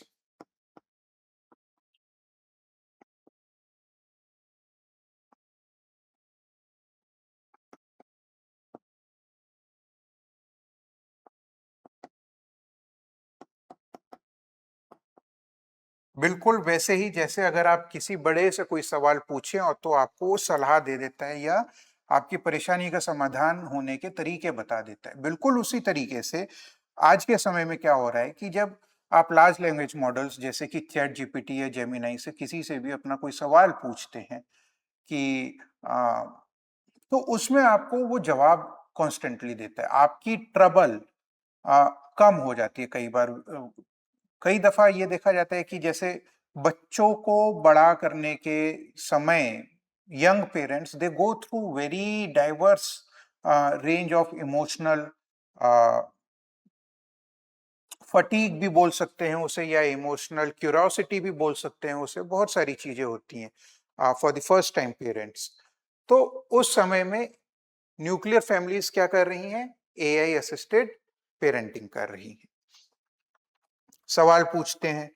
बिल्कुल वैसे ही जैसे अगर आप किसी बड़े से कोई सवाल पूछें और तो आपको वो सलाह दे देता है या आपकी परेशानी का समाधान होने के तरीके बता देता है, बिल्कुल उसी तरीके से आज के समय में क्या हो रहा है कि जब आप लार्ज लैंग्वेज मॉडल्स जैसे कि चैट जीपीटी या जेमिनाई से किसी से भी अपना कोई सवाल पूछते हैं कि तो उसमें आपको वो जवाब कॉन्स्टेंटली देता है, आपकी ट्रबल कम हो जाती है. कई दफा ये देखा जाता है कि जैसे बच्चों को बड़ा करने के समय young parents they go through very diverse range of emotional fatigue भी बोल सकते हैं उसे, या इमोशनल क्यूरियोसिटी भी बोल सकते हैं उसे. बहुत सारी चीजें होती हैं for the first time parents. तो उस समय में न्यूक्लियर फैमिलीज क्या कर रही हैं? एआई असिस्टेड पेरेंटिंग कर रही हैं, सवाल पूछते हैं.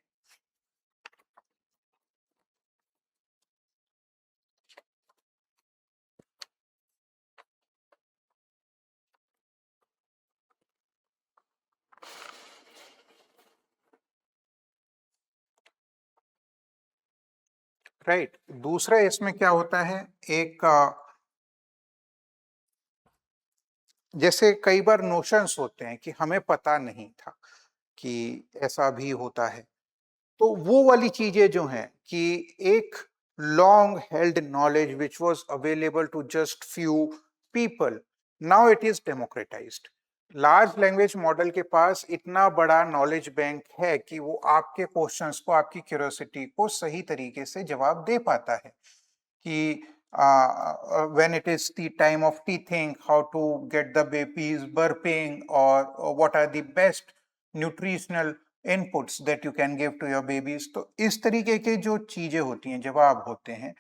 राइट, दूसरा इसमें क्या होता है, एक जैसे कई बार नोशंस होते हैं कि हमें पता नहीं था कि ऐसा भी होता है, तो वो वाली चीजें जो हैं कि एक long held knowledge which was available to just few people, now it is democratized. Large language model के पास इतना बड़ा नॉलेज बैंक है कि वो आपके क्वेश्चंस को, आपकी क्यूरियोसिटी को सही तरीके से जवाब दे पाता है कि when it is the time of teething, how to get the babies burping, or what are the best nutritional inputs that you can give to your babies. तो इस तरीके के जो चीजें होती हैं, जवाब होते हैं,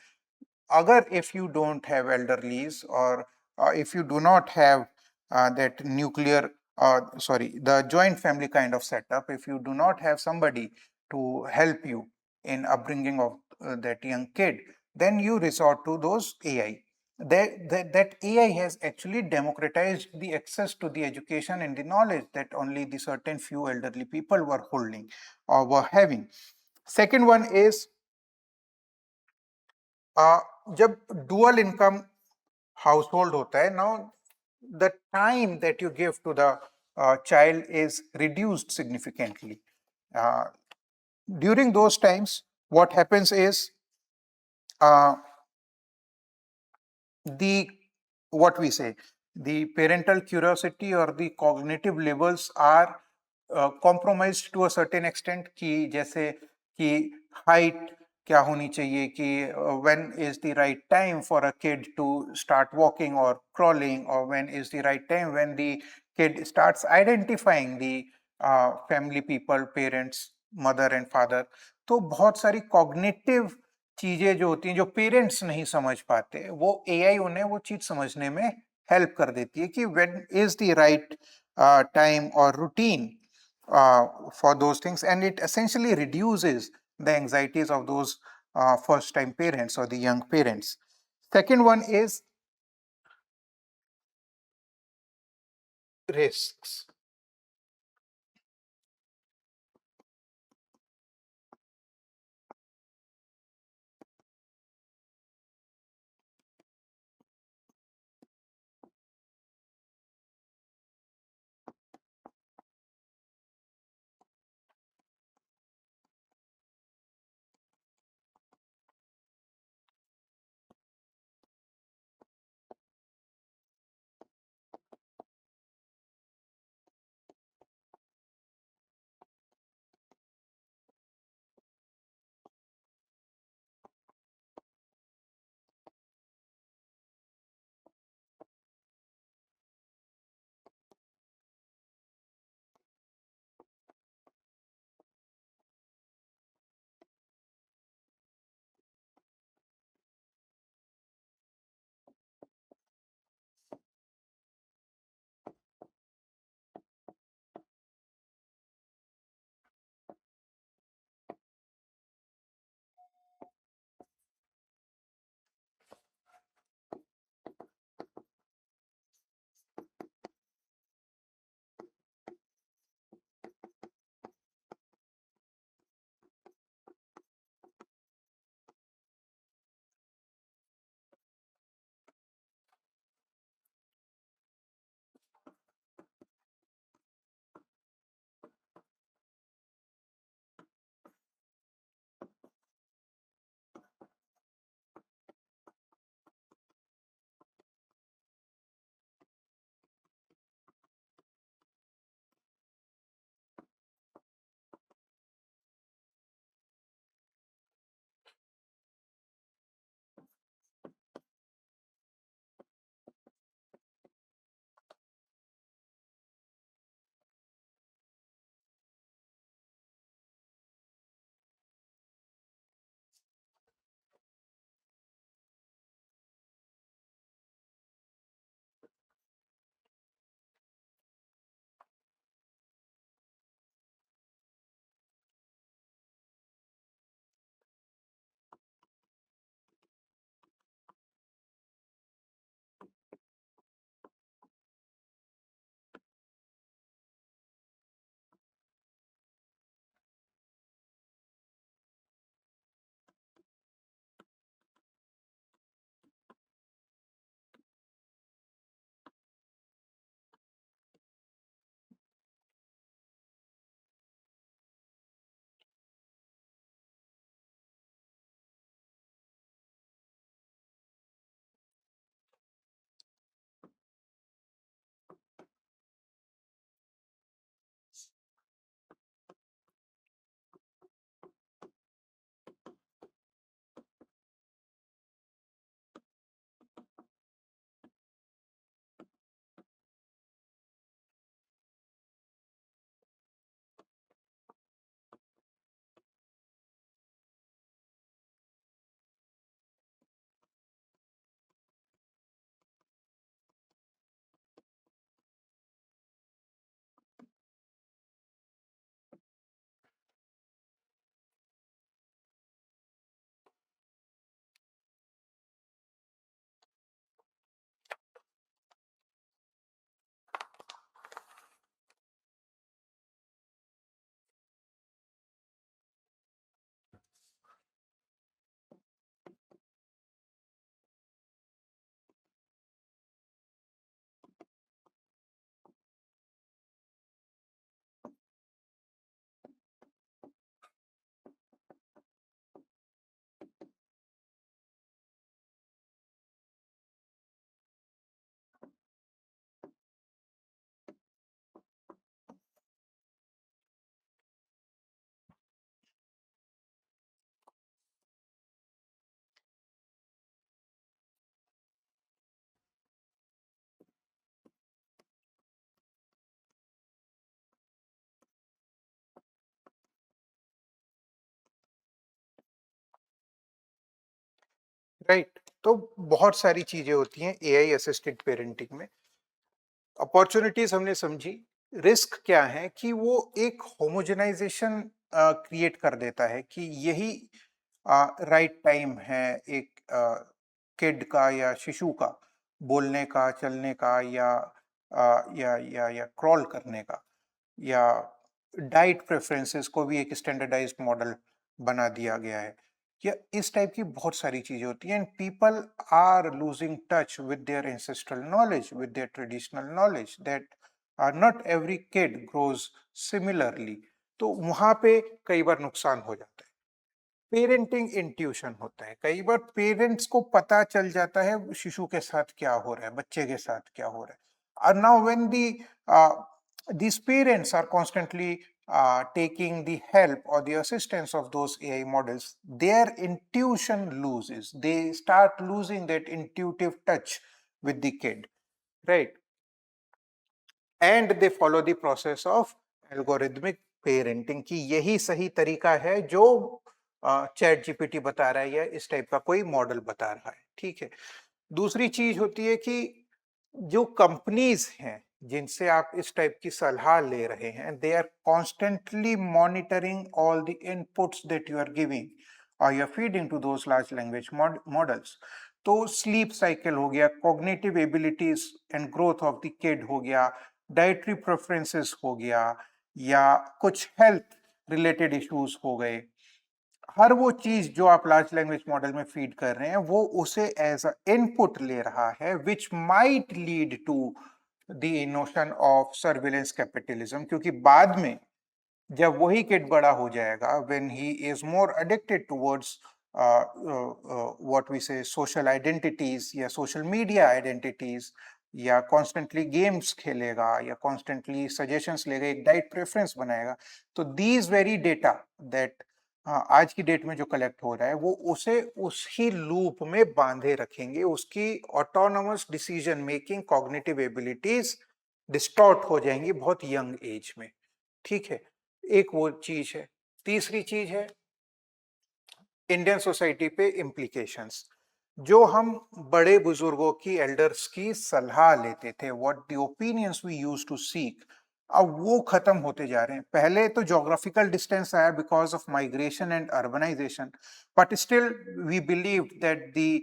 agar if you don't have elderlies or if you do not have that nuclear sorry the joint family kind of setup, if you do not have somebody to help you in upbringing of that young kid, then you resort to those AI. That AI has actually democratized the access to the education and the knowledge that only the certain few elderly people were holding or were having. Second one is uh, जब dual income household होता है, now the time that you give to the child is reduced significantly. Uh, During those times, what happens is uh, the what we say the parental curiosity or the cognitive levels are compromised to a certain extent कि जैसे कि height क्या होनी चाहिए कि when is the right time for a kid to start walking or crawling, or when is the right time when the kid starts identifying the family people, parents, mother and father. तो बहुत सारी cognitive चीजें जो होती हैं जो parents नहीं समझ पाते, वो एआई उन्हें वो चीज समझने में हेल्प कर देती है कि when is the right time और routine for those things, and it essentially reduces the anxieties of those first time parents or the young parents. Second one is risks. Right. तो बहुत सारी चीजें होती हैं एआई असिस्टेड पेरेंटिंग में। Opportunities हमने समझी। रिस्क क्या है कि वो एक होमोजेनाइजेशन क्रिएट कर देता है कि यही राइट टाइम है एक किड का या शिशु का बोलने का, चलने का, या क्रॉल करने का, या डाइट प्रेफरेंसेस को भी एक स्टैंडर्डाइज्ड मॉडल बना दिया गया है, या इस टाइप की बहुत सारी चीजें होती हैं। And people are losing touch with their ancestral knowledge, with their traditional knowledge, that not every kid grows similarly. तो वहां पे कई बार नुकसान हो जाता है। पेरेंटिंग इंट्यूशन होता है, कई बार पेरेंट्स को पता चल जाता है शिशु के साथ क्या हो रहा है, बच्चे के साथ क्या हो रहा है। और now when these parents are constantly taking the help or the assistance of those AI models, their intuition loses, they start losing that intuitive touch with the kid, right? And they follow the process of algorithmic parenting की यही सही तरीका है जो chat GPT बता रहा है या इस टाइप का कोई मॉडल बता रहा है, ठीक है। दूसरी चीज होती है कि जो कंपनीज हैं जिनसे आप इस टाइप की सलाह ले रहे हैं, they are constantly monitoring all the inputs that you are giving और you are feeding to those large language models. तो स्लीप साइकिल हो गया, cognitive abilities and growth of the kid हो गया, डाइटरी प्रेफरेंसेस हो गया, या कुछ हेल्थ रिलेटेड इश्यूज हो गए, हर वो चीज जो आप लार्ज लैंग्वेज मॉडल में फीड कर रहे हैं वो उसे एज अ इनपुट ले रहा है, which might lead to the notion of surveillance capitalism. क्योंकि बाद में जब वही किड बड़ा हो जाएगा, when he is more addicted towards what we say social identities या सोशल मीडिया आइडेंटिटीज, या कॉन्स्टेंटली गेम्स खेलेगा या कॉन्स्टेंटली सजेशंस लेगा, एक डाइट प्रेफरेंस बनाएगा, तो दीज वेरी डेटा दैट आज की डेट में जो कलेक्ट हो रहा है वो उसे उसी लूप में बांधे रखेंगे, उसकी autonomous decision making, cognitive abilities distort हो जाएंगी बहुत यंग एज में, ठीक है। एक वो चीज है। तीसरी चीज है इंडियन सोसाइटी पे इम्प्लीकेशंस। जो हम बड़े बुजुर्गों की, एल्डर्स की सलाह लेते थे, what the opinions we use to seek, अब वो खत्म होते जा रहे हैं। पहले तो ज्योग्राफिकल डिस्टेंस आया because of migration and urbanization, but still we believe that the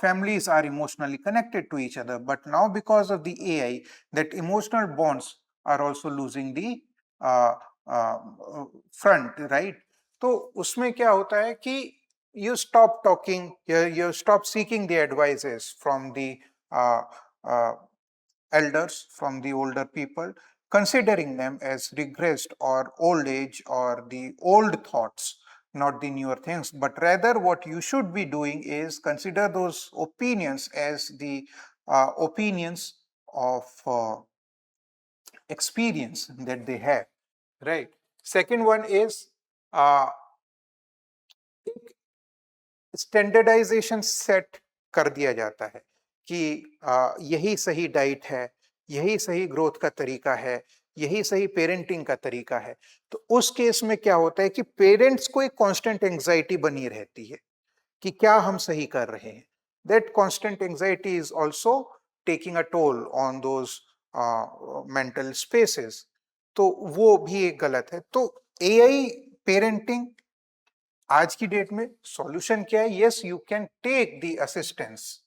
families are emotionally connected to each other, but now because of the AI, that emotional bonds are also losing the uh, uh, front, right? तो उसमें क्या होता है कि you stop talking, you stop seeking the advices from the uh, uh, elders, from the older people, considering them as regressed or old age or the old thoughts, not the newer things. But rather, what you should be doing is consider those opinions as the opinions of experience that they have, right? Second one is uh, standardization set कर दिया जाता है कि यही सही diet है, यही सही ग्रोथ का तरीका है, यही सही पेरेंटिंग का तरीका है। तो उस केस में क्या होता है कि पेरेंट्स को एक कांस्टेंट एंजाइटी बनी रहती है कि क्या हम सही कर रहे हैं। That constant anxiety is also taking a toll on those mental spaces. तो वो भी एक गलत है। तो एआई पेरेंटिंग आज की डेट में सॉल्यूशन क्या है? Yes, you can take the assistance,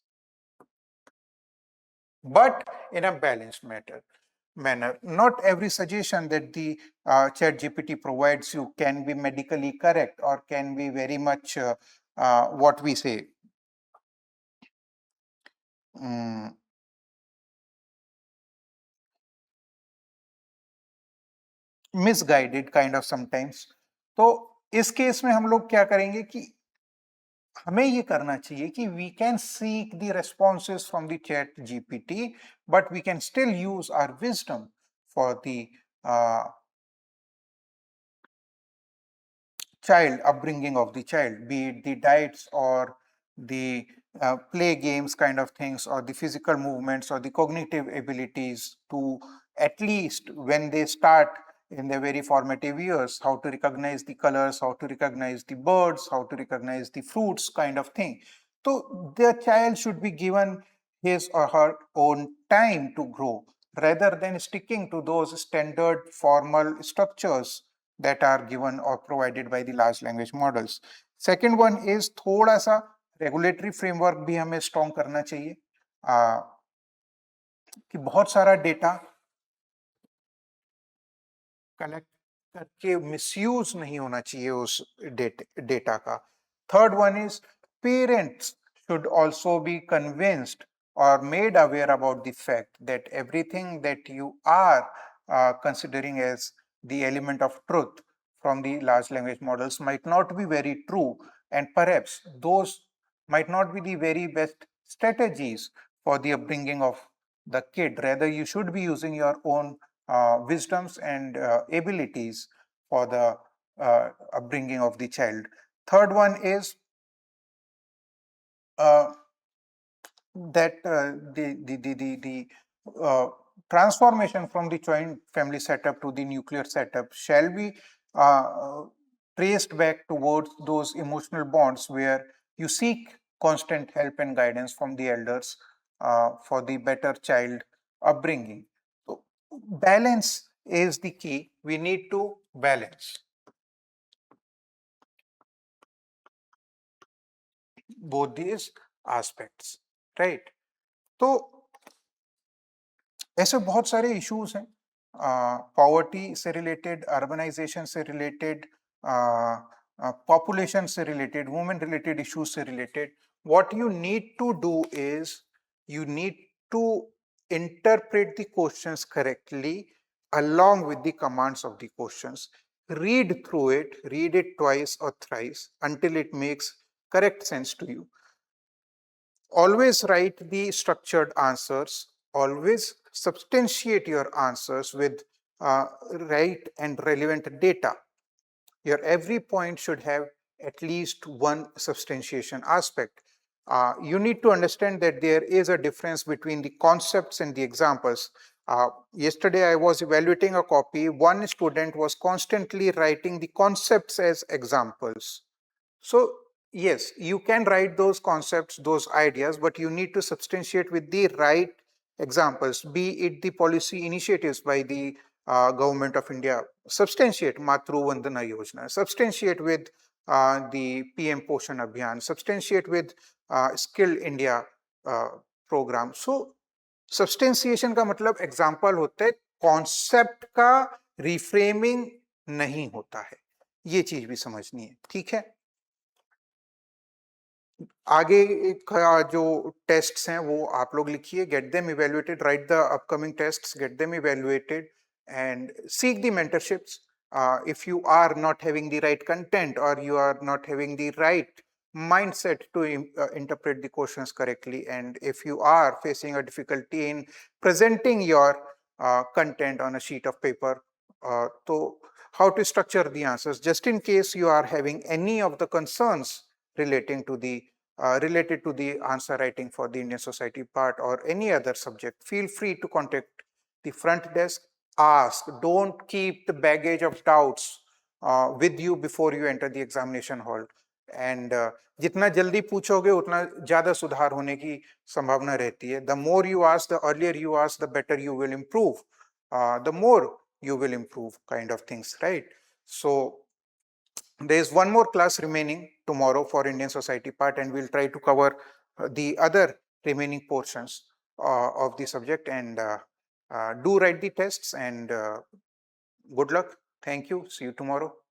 but in a balanced manner. Not every suggestion that the chat GPT provides you can be medically correct or can be very much what we say um, misguided kind of sometimes. तो इस case में हम लोग क्या करेंगे कि हमें ये करना चाहिए कि we can seek the responses from the ChatGPT, but we can still use our wisdom for the child, upbringing of the child, be it the diets or the play games kind of things, or the physical movements or the cognitive abilities, to at least when they start in their very formative years, how to recognize the colors, how to recognize the birds, how to recognize the fruits kind of thing. So the child should be given his or her own time to grow rather than sticking to those standard formal structures that are given or provided by the large language models. Second one is थोड़ा सा regulatory framework भी हमें strong करना चाहिए कि बहुत सारा data collect करके मिसयूज नहीं होना चाहिए उस डेटा का. Third one is parents should also be convinced or made aware about the fact that everything that you are considering as the element of truth from the large language models might not be very true, and perhaps those might not be the very best strategies for the upbringing of the kid. Rather, you should be using your own wisdoms and abilities for the upbringing of the child. Third one is uh, that the transformation from the joint family setup to the nuclear setup shall be uh, traced back towards those emotional bonds where you seek constant help and guidance from the elders for the better child upbringing. So balance is the key. We need to balance both these aspects, right? So ऐसे बहुत सारे issues हैं poverty से related, urbanization से related, population से related, women related issues से related. What you need to do is you need to interpret the questions correctly along with the commands of the questions. Read through it, read it twice or thrice until it makes correct sense to you. Always write the structured answers. Always substantiate your answers with right and relevant data. Your every point should have at least one substantiation aspect. You need to understand that there is a difference between the concepts and the examples. Yesterday, I was evaluating a copy. One student was constantly writing the concepts as examples. So yes, you can write those concepts, those ideas, but you need to substantiate with the right examples, be it the policy initiatives by the government of India. Substantiate Matru Vandana Yojana, substantiate with the PM Poshan Abhiyan, substantiate with Skill India program. So substantiation का मतलब example होता है, concept का reframing नहीं होता है. ये चीज भी समझनी है, ठीक है. आगे का जो टेस्ट्स हैं वो आप लोग लिखिए, get them evaluated, right the upcoming tests, get them evaluated and seek the mentorships. If you are not having the right content or you are not having the right mindset to interpret the questions correctly, and if you are facing a difficulty in presenting your content on a sheet of paper, so how to structure the answers, just in case you are having any of the concerns relating to the related to the answer writing for the Indian society part or any other subject, feel free to contact the front desk. Ask, don't keep the baggage of doubts with you before you enter the examination hall. And जितना जल्दी पूछोगे उतना ज़्यादा सुधार होने की संभावना रहती है. The more you ask, the earlier you ask, the better you will improve. The more you will improve, kind of things, right? So there is one more class remaining tomorrow for Indian society part, and we'll try to cover the other remaining portions of the subject, and do write the tests, and good luck. Thank you. See you tomorrow.